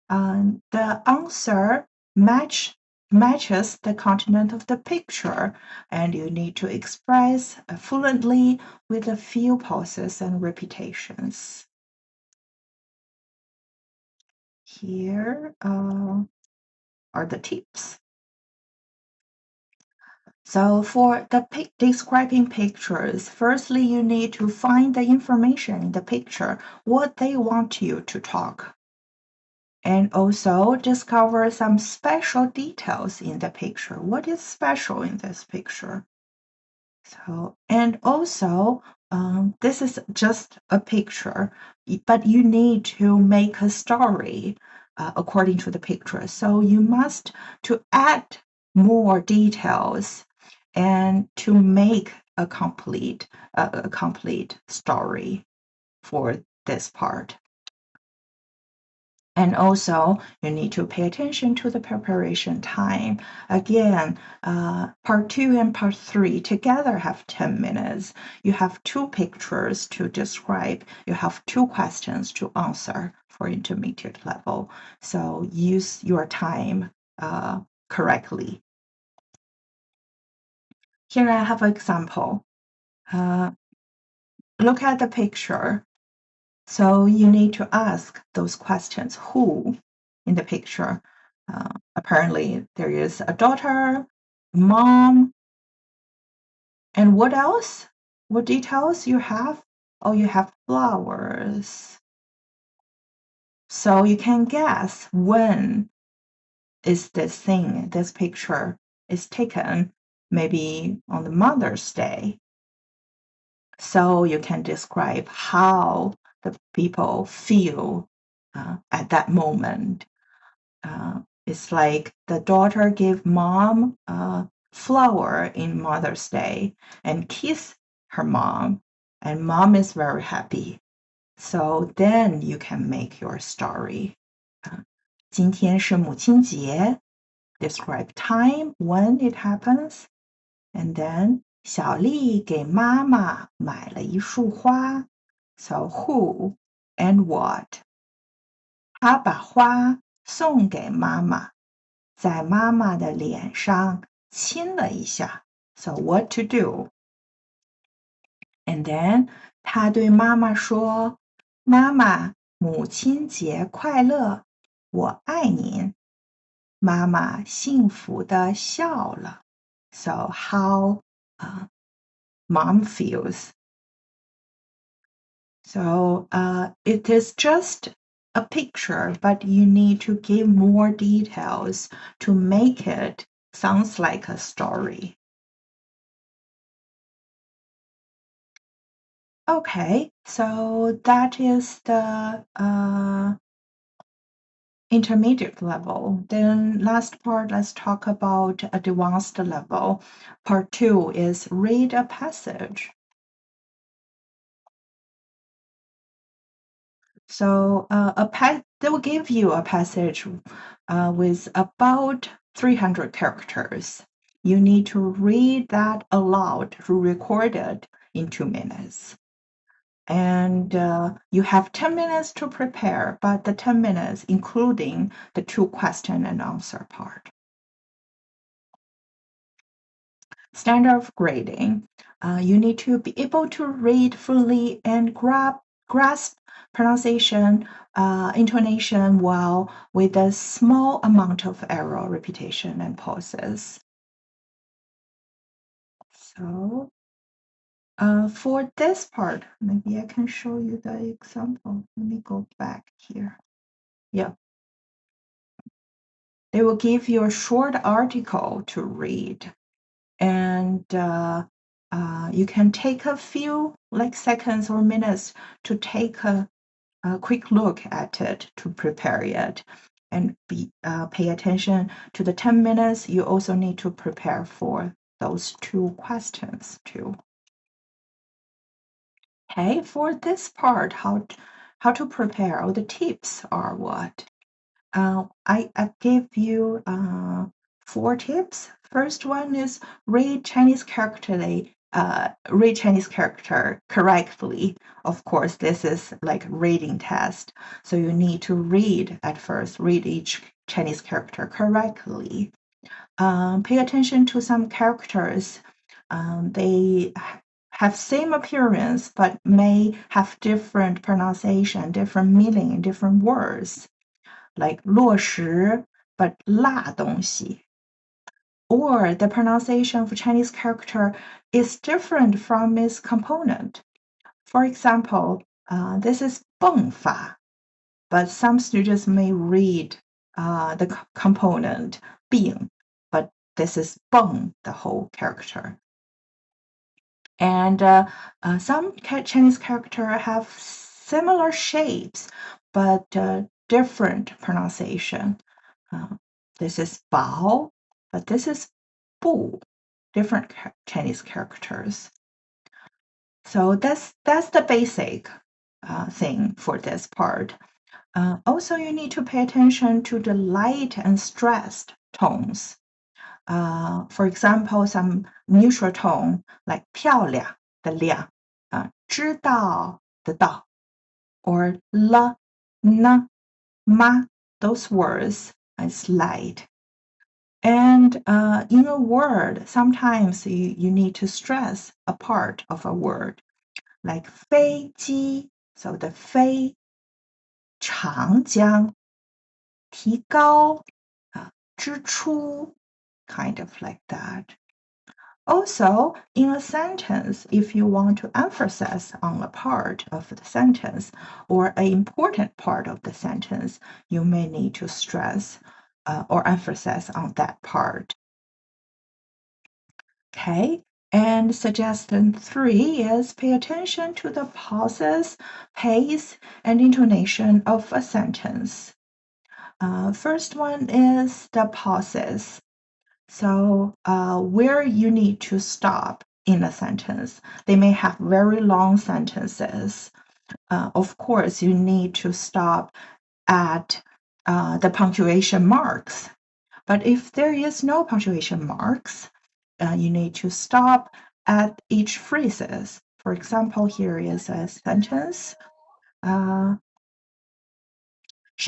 The answer matches the content of the picture, and you need to express fluently with a few pauses and repetitions. Here are the tips. So for the describing pictures, firstly, you need to find the information in the picture, what they want you to talk. And also discover some special details in the picture. What is special in this picture? So, and also, this is just a picture, but you need to make a story according to the picture. So you must to add more details and to make a complete story for this part. And also, you need to pay attention to the preparation time. Again, part 2 and part 3 together have 10 minutes. You have 2 pictures to describe. You have 2 questions to answer for intermediate level. So use your time correctly. Here I have an example. Look at the picture. So you need to ask those questions. Who in the picture? Apparently there is a daughter, mom, and what else? What details you have? Oh, you have flowers. So you can guess when is this picture is taken, maybe on the Mother's Day. So you can describe how the people feel at that moment. It's like the daughter gave mom a flower in Mother's Day and kiss her mom, and mom is very happy. So then you can make your story. 今天是母亲节. Describe time when it happens. And then 小丽给妈妈买了一束花. So who and what? 他把花送给妈妈，在妈妈的脸上亲了一下。So what to do? And then 他对妈妈说：妈妈，母亲节快乐，我爱您。妈妈幸福地笑了。So how mom feels. So it is just a picture, but you need to give more details to make it sounds like a story. Okay, so that is the intermediate level. Then last part, let's talk about advanced level. Part 2 is read a passage. So they will give you a passage with about 300 characters. You need to read that aloud to record it in 2 minutes. And you have 10 minutes to prepare, but the 10 minutes including the 2 question and answer part. Standard of grading. You need to be able to read fully and grasp pronunciation, intonation well with a small amount of error, repetition, and pauses. So for this part, maybe I can show you the example. Let me go back here. Yeah. They will give you a short article to read. And you can take a few seconds or minutes to take a quick look at it to prepare it and pay attention to the 10 minutes. You also need to prepare for those 2 questions too. Okay, for this part, how to prepare, or the tips are what? I gave you 4 tips. First one is read Chinese character correctly. Of course, this is like reading test. So you need to read at first, read each Chinese character correctly. Pay attention to some characters. They have same appearance, but may have different pronunciation, different meaning in different words. Like 落实 but 辣东西. Or the pronunciation of Chinese character is different from its component. For example, this is 迸发, but some students may read the component 病, but this is 迸, the whole character. And some Chinese character have similar shapes, but different pronunciation. This is 薄, but this is 不, different Chinese characters. So that's the basic thing for this part. Also, you need to pay attention to the light and stressed tones. For example, some neutral tone like 漂亮的亮, 知道的道, or 了, 呢, 吗, those words is light. And in a word, sometimes you need to stress a part of a word, like 飞机, so the 飞, 长江, 提高, 支出, kind of like that. Also, in a sentence, if you want to emphasize on a part of the sentence or an important part of the sentence, you may need to stress or emphasize on that part. Okay, and suggestion 3 is pay attention to the pauses, pace, and intonation of a sentence. First one is the pauses. So where you need to stop in a sentence. They may have very long sentences. Of course, you need to stop at the punctuation marks. But if there is no punctuation marks, you need to stop at each phrases. For example, here is a sentence.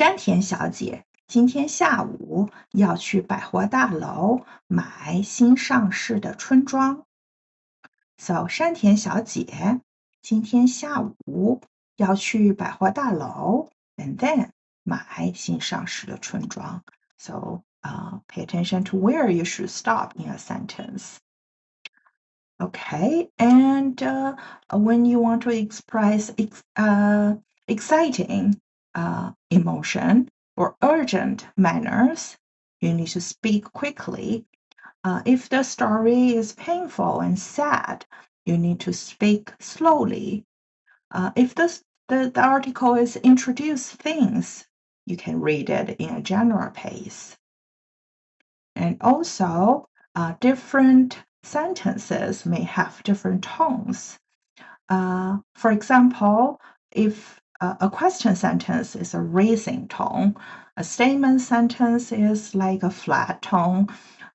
山田小姐今天下午要去百货大楼买新上市的春装。So 山田小姐今天下午要去百货大楼 and then 买新上市的春装。So pay attention to where you should stop in a sentence. Okay, and when you want to express exciting emotion or urgent manners, you need to speak quickly. If the story is painful and sad, you need to speak slowly. If the article is introduce things, you can read it in a general pace. And also, different sentences may have different tones. For example, if a question sentence is a raising tone, a statement sentence is like a flat tone,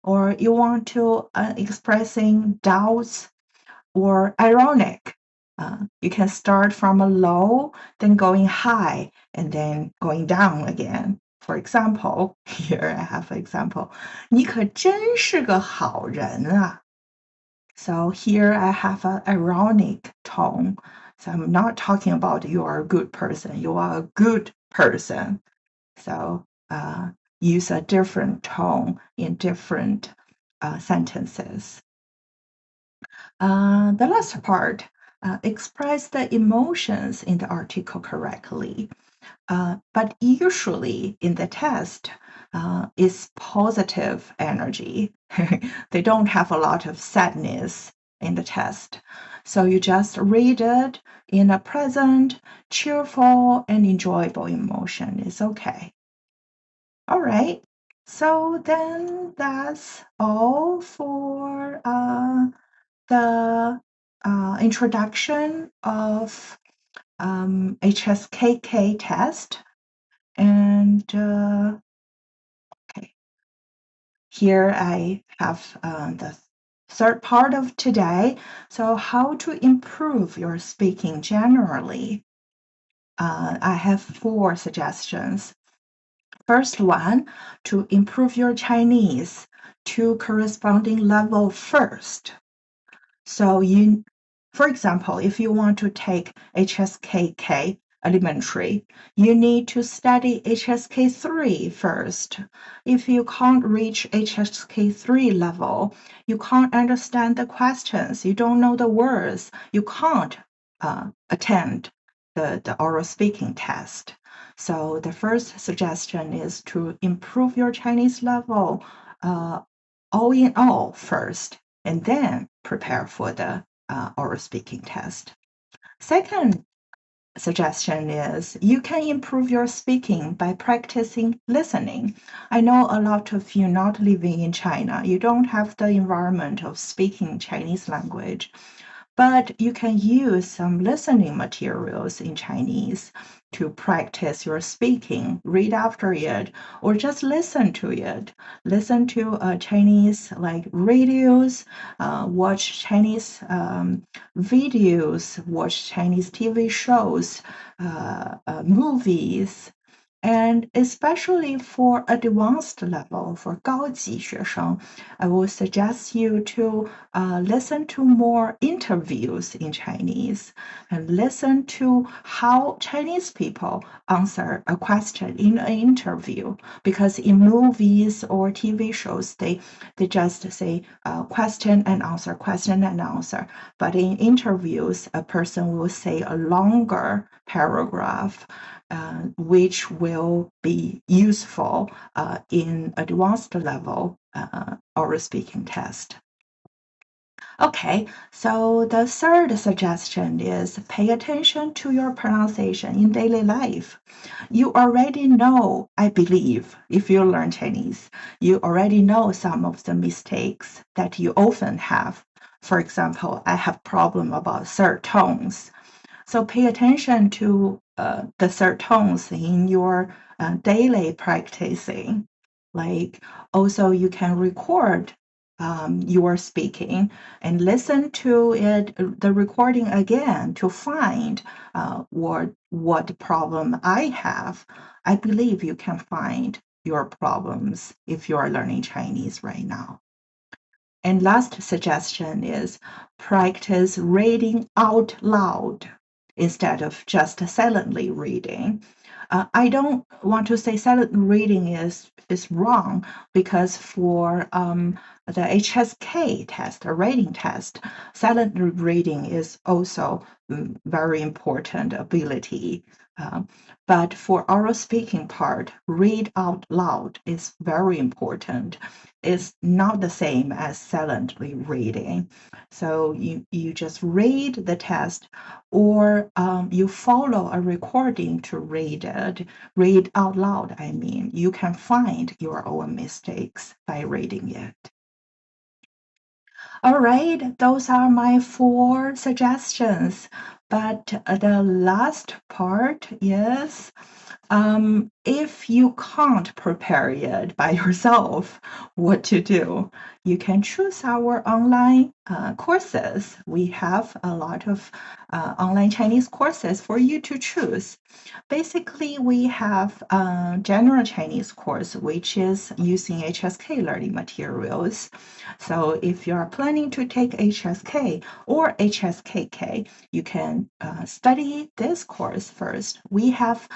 or you want to expressing doubts or ironic. You can start from a low, then going high, and then going down again. For example, here I have an example. 你可真是个好人啊. So here I have an ironic tone. So I'm not talking about you are a good person. You are a good person. So use a different tone in different sentences. The last part, express the emotions in the article correctly. But usually in the test, it's positive energy. They don't have a lot of sadness in the test. So you just read it in a present, cheerful, and enjoyable emotion. It's okay. All right. So then that's all for the introduction of HSKK test. And okay, here I have the third part of today. So how to improve your speaking generally. I have 4 suggestions. First one, to improve your Chinese to corresponding level first. So for example, if you want to take HSKK elementary, you need to study HSK3 first. If you can't reach HSK3 level, you can't understand the questions, you don't know the words, you can't attend the oral speaking test. So the first suggestion is to improve your Chinese level all in all first, and then prepare for the oral speaking test. Second suggestion is you can improve your speaking by practicing listening. I know a lot of you not living in China, you don't have the environment of speaking Chinese language, but you can use some listening materials in Chinese to practice your speaking, read after it, or just listen to it. Listen to Chinese like radios, watch Chinese videos, watch Chinese TV shows, movies. And especially for advanced level, for 高级学生, I will suggest you to listen to more interviews in Chinese and listen to how Chinese people answer a question in an interview. Because in movies or TV shows, they just say question and answer, question and answer. But in interviews, a person will say a longer paragraph, which will be useful in advanced level oral speaking test. Okay, so the third suggestion is pay attention to your pronunciation in daily life. You already know, I believe, if you learn Chinese, you already know some of the mistakes that you often have. For example, I have problem about third tones. So pay attention to the third tones in your daily practicing. Like also you can record you are speaking and listen to the recording again to find what problem I have. I believe you can find your problems if you are learning Chinese right now. And last suggestion is practice reading out loud instead of just silently reading. I don't want to say silent reading is wrong, because for the HSK test, a rating test, silent reading is also very important ability. But for oral speaking part, read out loud is very important. It's not the same as silently reading. So you just read the test, or you follow a recording to read it, read out loud. I mean, you can find your own mistakes by reading it. All right, those are my 4 suggestions. But the last part is, if you can't prepare it by yourself, what to do? You can choose our online courses. We have a lot of online Chinese courses for you to choose. Basically, we have a general Chinese course, which is using HSK learning materials. So if you are planning to take HSK or HSKK, you can study this course first. We have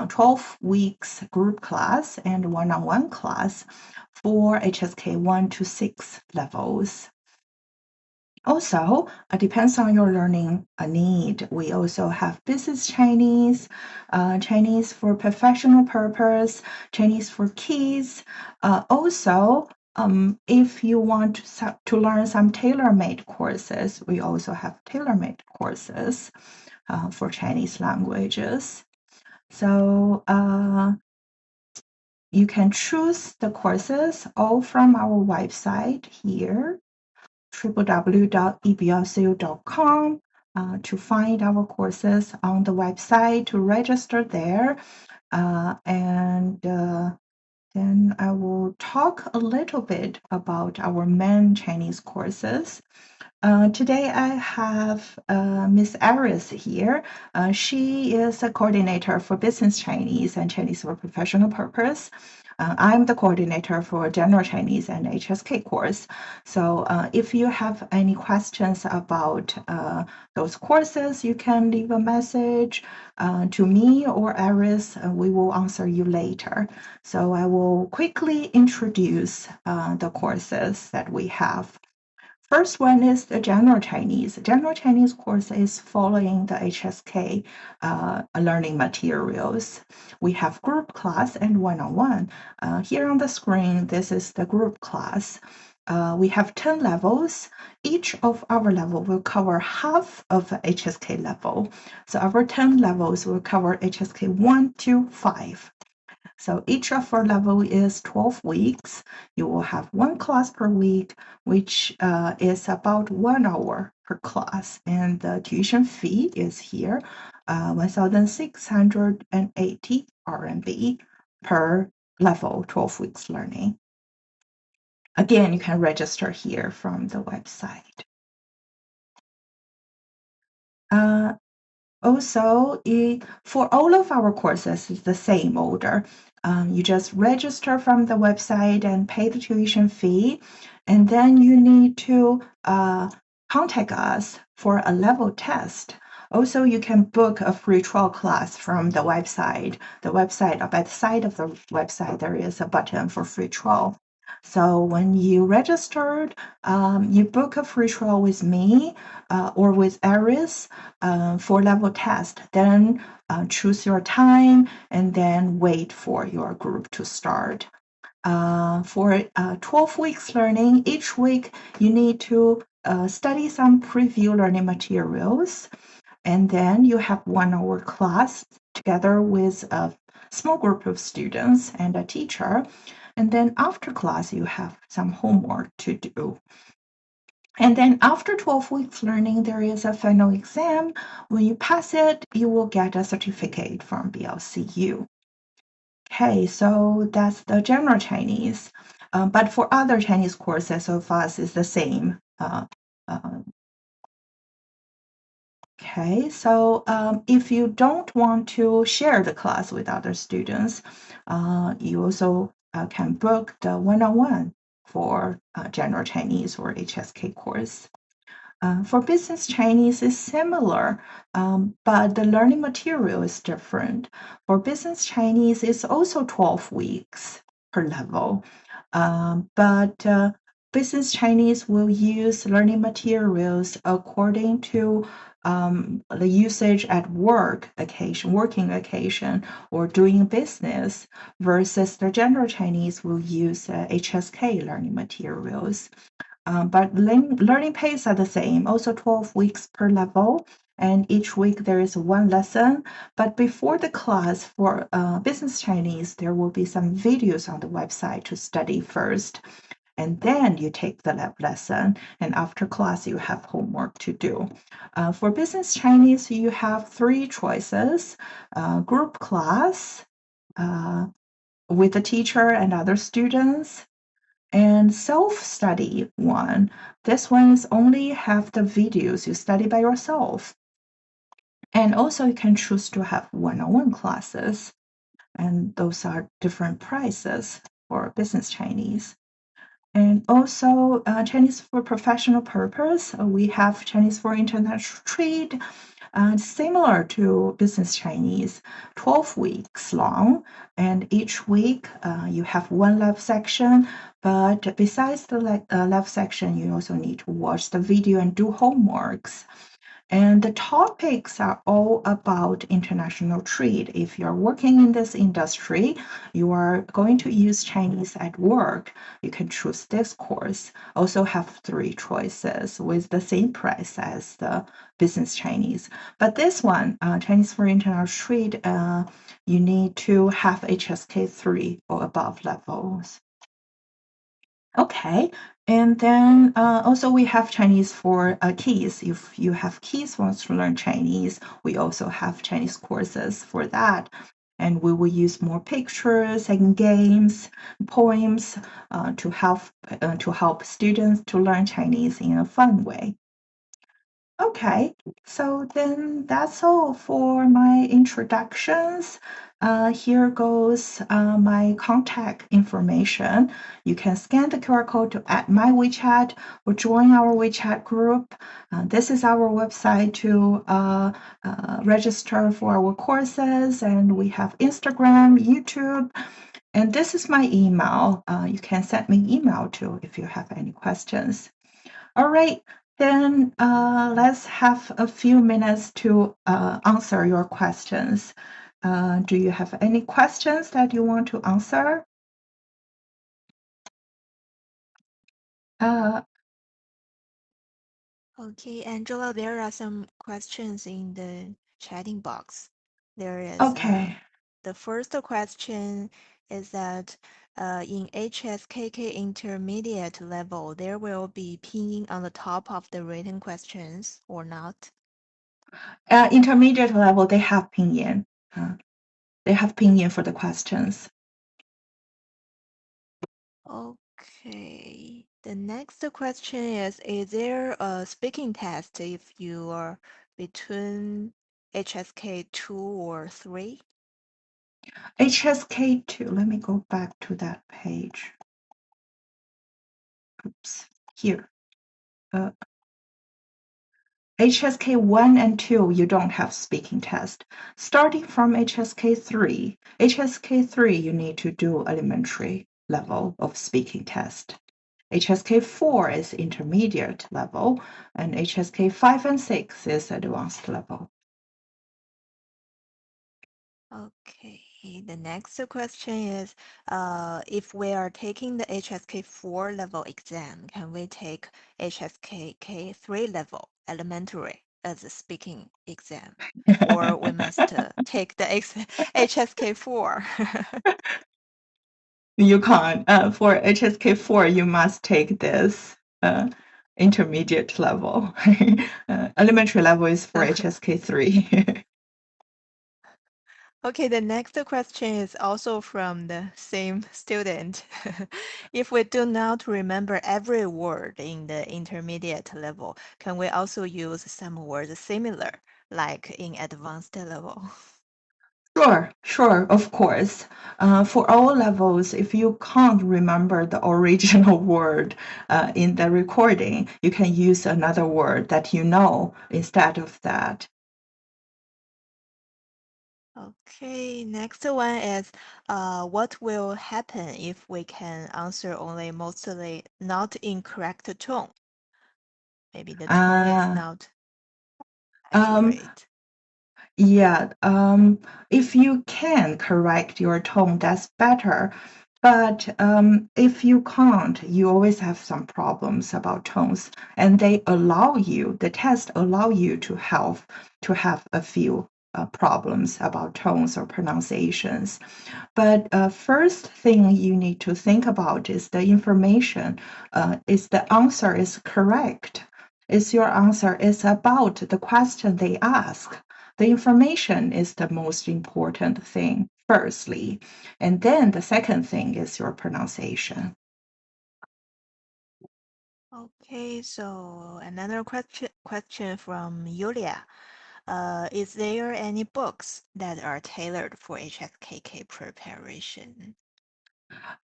12 weeks group class and one-on-one class for HSK 1 to 6 levels. Also, it depends on your learning need. We also have business Chinese, Chinese for professional purpose, Chinese for kids. Also, if you want to learn some tailor-made courses, we also have tailor-made courses for Chinese languages. So you can choose the courses all from our website here, www.eblcu.com, to find our courses on the website, to register there. Then I will talk a little bit about our main Chinese courses. Today I have Miss Aris here. She is a coordinator for business Chinese and Chinese for professional purpose. I'm the coordinator for general Chinese and HSK course. So if you have any questions about those courses, you can leave a message to me or Aris. We will answer you later. So I will quickly introduce the courses that we have. First one is the general Chinese. General Chinese course is following the HSK learning materials. We have group class and one-on-one. Here on the screen, this is the group class. We have 10 levels. Each of our level will cover half of the HSK level. So our 10 levels will cover HSK 1 to 5. So each of our level is 12 weeks. You will have 1 class per week, which is about 1 hour per class. And the tuition fee is here, 1,680 RMB per level, 12 weeks learning. Again, you can register here from the website. Also, for all of our courses, it's the same order. You just register from the website and pay the tuition fee, and then you need to contact us for a level test. Also, you can book a free trial class from the website. By the side of the website, there is a button for free trial. So when you registered, you book a free trial with me or with Aris for level test. Then choose your time and then wait for your group to start. For 12 weeks learning, each week you need to study some preview learning materials. And then you have 1 hour class together with a small group of students and a teacher. And then after class, you have some homework to do. And then after 12 weeks learning, there is a final exam. When you pass it, you will get a certificate from BLCU. Okay, so that's the general Chinese. But for other Chinese courses of us, it's the same. Okay, so if you don't want to share the class with other students, you also can book the one-on-one for General Chinese or HSK course. For business Chinese, it's similar, but the learning material is different. For business Chinese, it's also 12 weeks per level, but business Chinese will use learning materials according to the usage at working occasion, or doing business, versus the general Chinese will use HSK learning materials. But learning pace are the same, also 12 weeks per level, and each week there is one lesson. But before the class for business Chinese, there will be some videos on the website to study first, and then you take the lab lesson, and after class you have homework to do. For business Chinese, you have 3 choices: group class with the teacher and other students, and self-study one. This one is only have the videos you study by yourself. And also you can choose to have one-on-one classes, and those are different prices for business Chinese. And also Chinese for professional purpose, we have Chinese for international trade, similar to business Chinese, 12 weeks long, and each week you have one lab section, but besides the lab section, you also need to watch the video and do homeworks. And the topics are all about international trade. If you're working in this industry, you are going to use Chinese at work, you can choose this course. Also have 3 choices with the same price as the business Chinese. But this one, Chinese for international trade, you need to have HSK 3 or above levels. Okay, and then also we have Chinese for kids. If you have kids wants to learn Chinese, we also have Chinese courses for that. And we will use more pictures and games, poems to help students to learn Chinese in a fun way. Okay, so then that's all for my introductions. Here goes my contact information. You can scan the QR code to add my WeChat or join our WeChat group. This is our website to register for our courses, and we have Instagram, YouTube, and this is my email. You can send me email too if you have any questions. All right. Then let's have a few minutes to answer your questions. Do you have any questions that you want to answer? Okay, Angela, there are some questions in the chatting box. There is Okay. the first question is that in HSKK intermediate level, there will be pinyin on the top of the written questions or not? Intermediate level, they have pinyin. They have pinyin for the questions. Okay. The next question is there a speaking test if you are between HSK 2 or 3? HSK2, let me go back to that page. Oops, here. HSK 1 and 2, you don't have speaking test. Starting from HSK 3, HSK 3, you need to do elementary level of speaking test. HSK 4 is intermediate level, and HSK 5 and 6 is advanced level. Okay. The next question is, if we are taking the HSK 4 level exam, can we take HSKK 3 level elementary as a speaking exam? Or we must take the HSK 4? You can't. For HSK 4, you must take this intermediate level. Elementary level is for HSK 3. Okay, the next question is also from the same student. If we do not remember every word in the intermediate level, can we also use some words similar, like in advanced level? Sure, of course. For all levels, if you can't remember the original word in the recording, you can use another word that you know instead of that. Okay, next one is what will happen if we can answer only mostly not incorrect tone? Maybe the tone is Uh, not um, accurate. Yeah, if you can correct your tone, that's better. But if you can't, you always have some problems about tones, and the test allow you to have a few problems about tones or pronunciations. But first thing you need to think about is the information. Is the answer is correct? Is your answer is about the question they ask? The information is the most important thing, firstly. And then the second thing is your pronunciation. Okay, so another question from Yulia. Is there any books that are tailored for HSKK preparation?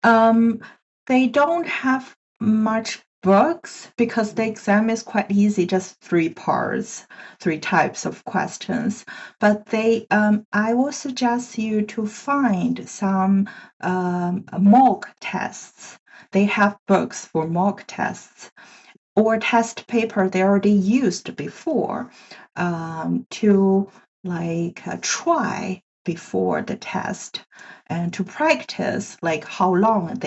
Um, they don't have much books because the exam is quite easy, just three parts, three types of questions. But I will suggest you to find some mock tests. They have books for mock tests or test paper they already used before to try before the test and to practice like how long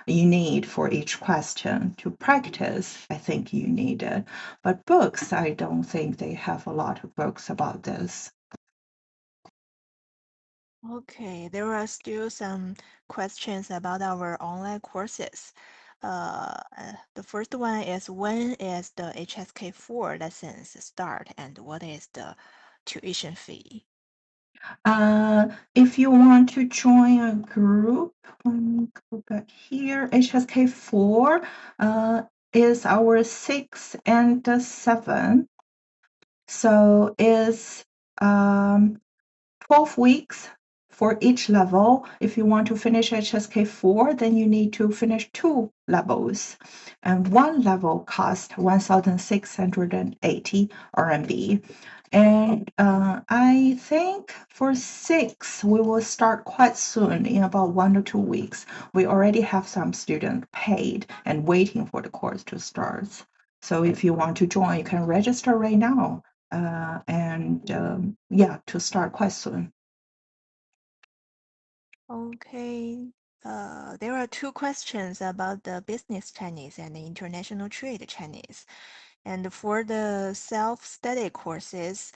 you need for each question to practice. I think you need it, but books, I don't think they have a lot of books about this. Okay, there are still some questions about our online courses. The first one is when is the HSK4 lessons start and what is the tuition fee? If you want to join a group, let me go back here. HSK4 is our 6 and 7. So is 12 weeks for each level. If you want to finish HSK4, then you need to finish 2 levels. And one level costs 1,680 RMB. And I think for 6, we will start quite soon, in about 1 or 2 weeks. We already have some students paid and waiting for the course to start. So if you want to join, you can register right now. To start quite soon. Okay. There are two questions about the business Chinese and the international trade Chinese. And for the self-study courses,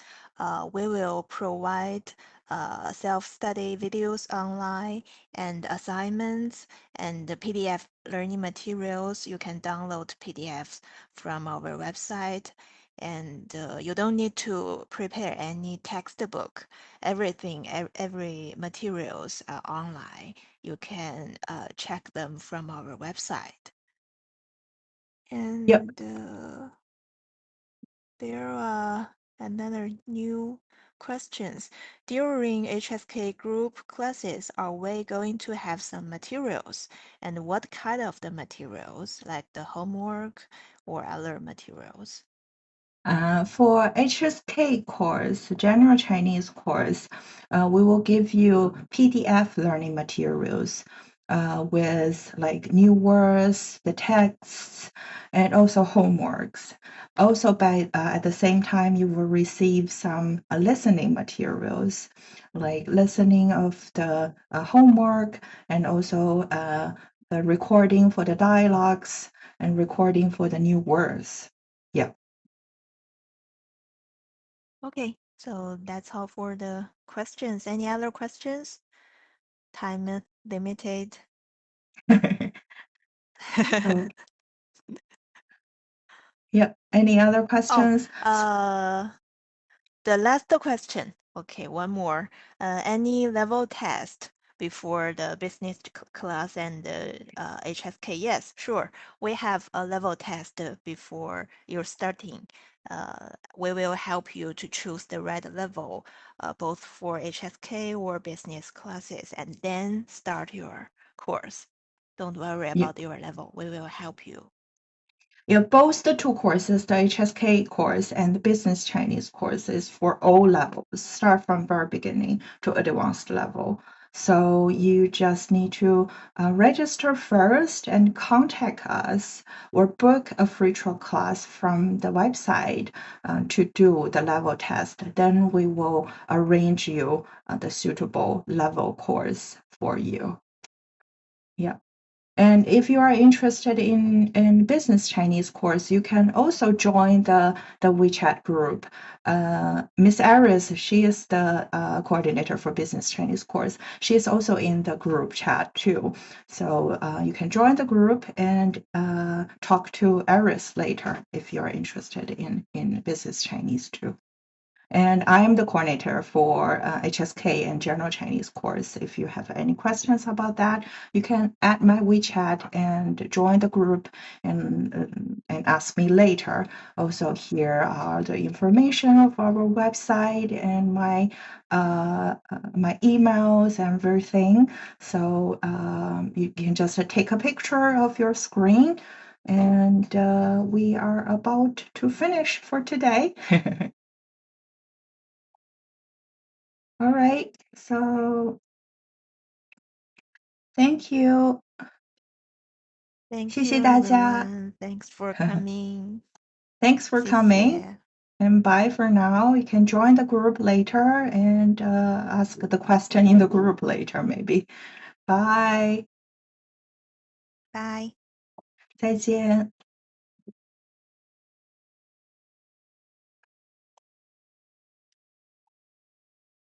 we will provide self-study videos online and assignments and the PDF learning materials. You can download PDFs from our website, and you don't need to prepare any textbook. Everything, every materials are online. You can check them from our website. Yep. And there are another new questions. During HSK group classes, are we going to have some materials? And what kind of the materials, like the homework or other materials? For HSK course, General Chinese course, we will give you PDF learning materials with like new words, the texts, and also homeworks. Also, at the same time, you will receive some listening materials, like listening of the homework and also the recording for the dialogues and recording for the new words. Yeah. Okay, so that's all for the questions. Any other questions? Time limited. So, yeah. Any other Oh, questions? the last question. Okay, one more. Any level test before the business class and the HSK? Yes, sure. We have a level test before you're starting. We will help you to choose the right level, both for HSK or business classes, and then start your course. Don't worry Yeah. about your level. We will help you. Yeah, both the two courses, the HSK course and the Business Chinese course, is for all levels, start from very beginning to advanced level. So you just need to register first and contact us or book a free trial class from the website to do the level test. Then we will arrange you the suitable level course for you. Yeah. And if you are interested in business Chinese course, you can also join the WeChat group. Miss Aris, she is the coordinator for business Chinese course. She is also in the group chat too. So you can join the group and talk to Aris later if you are interested in business Chinese too. And I'm the coordinator for HSK and General Chinese course. If you have any questions about that, you can add my WeChat and join the group and ask me later. Also, here are the information of our website and my my emails and everything. So you can just take a picture of your screen. And we are about to finish for today. All right, so thank you. Thank 谢 you, 谢大家. everyone. Thanks for coming. Thanks for 谢 coming 谢。 and bye for now. You can join the group later and ask the question in the group later, maybe. Bye. Bye. 再见.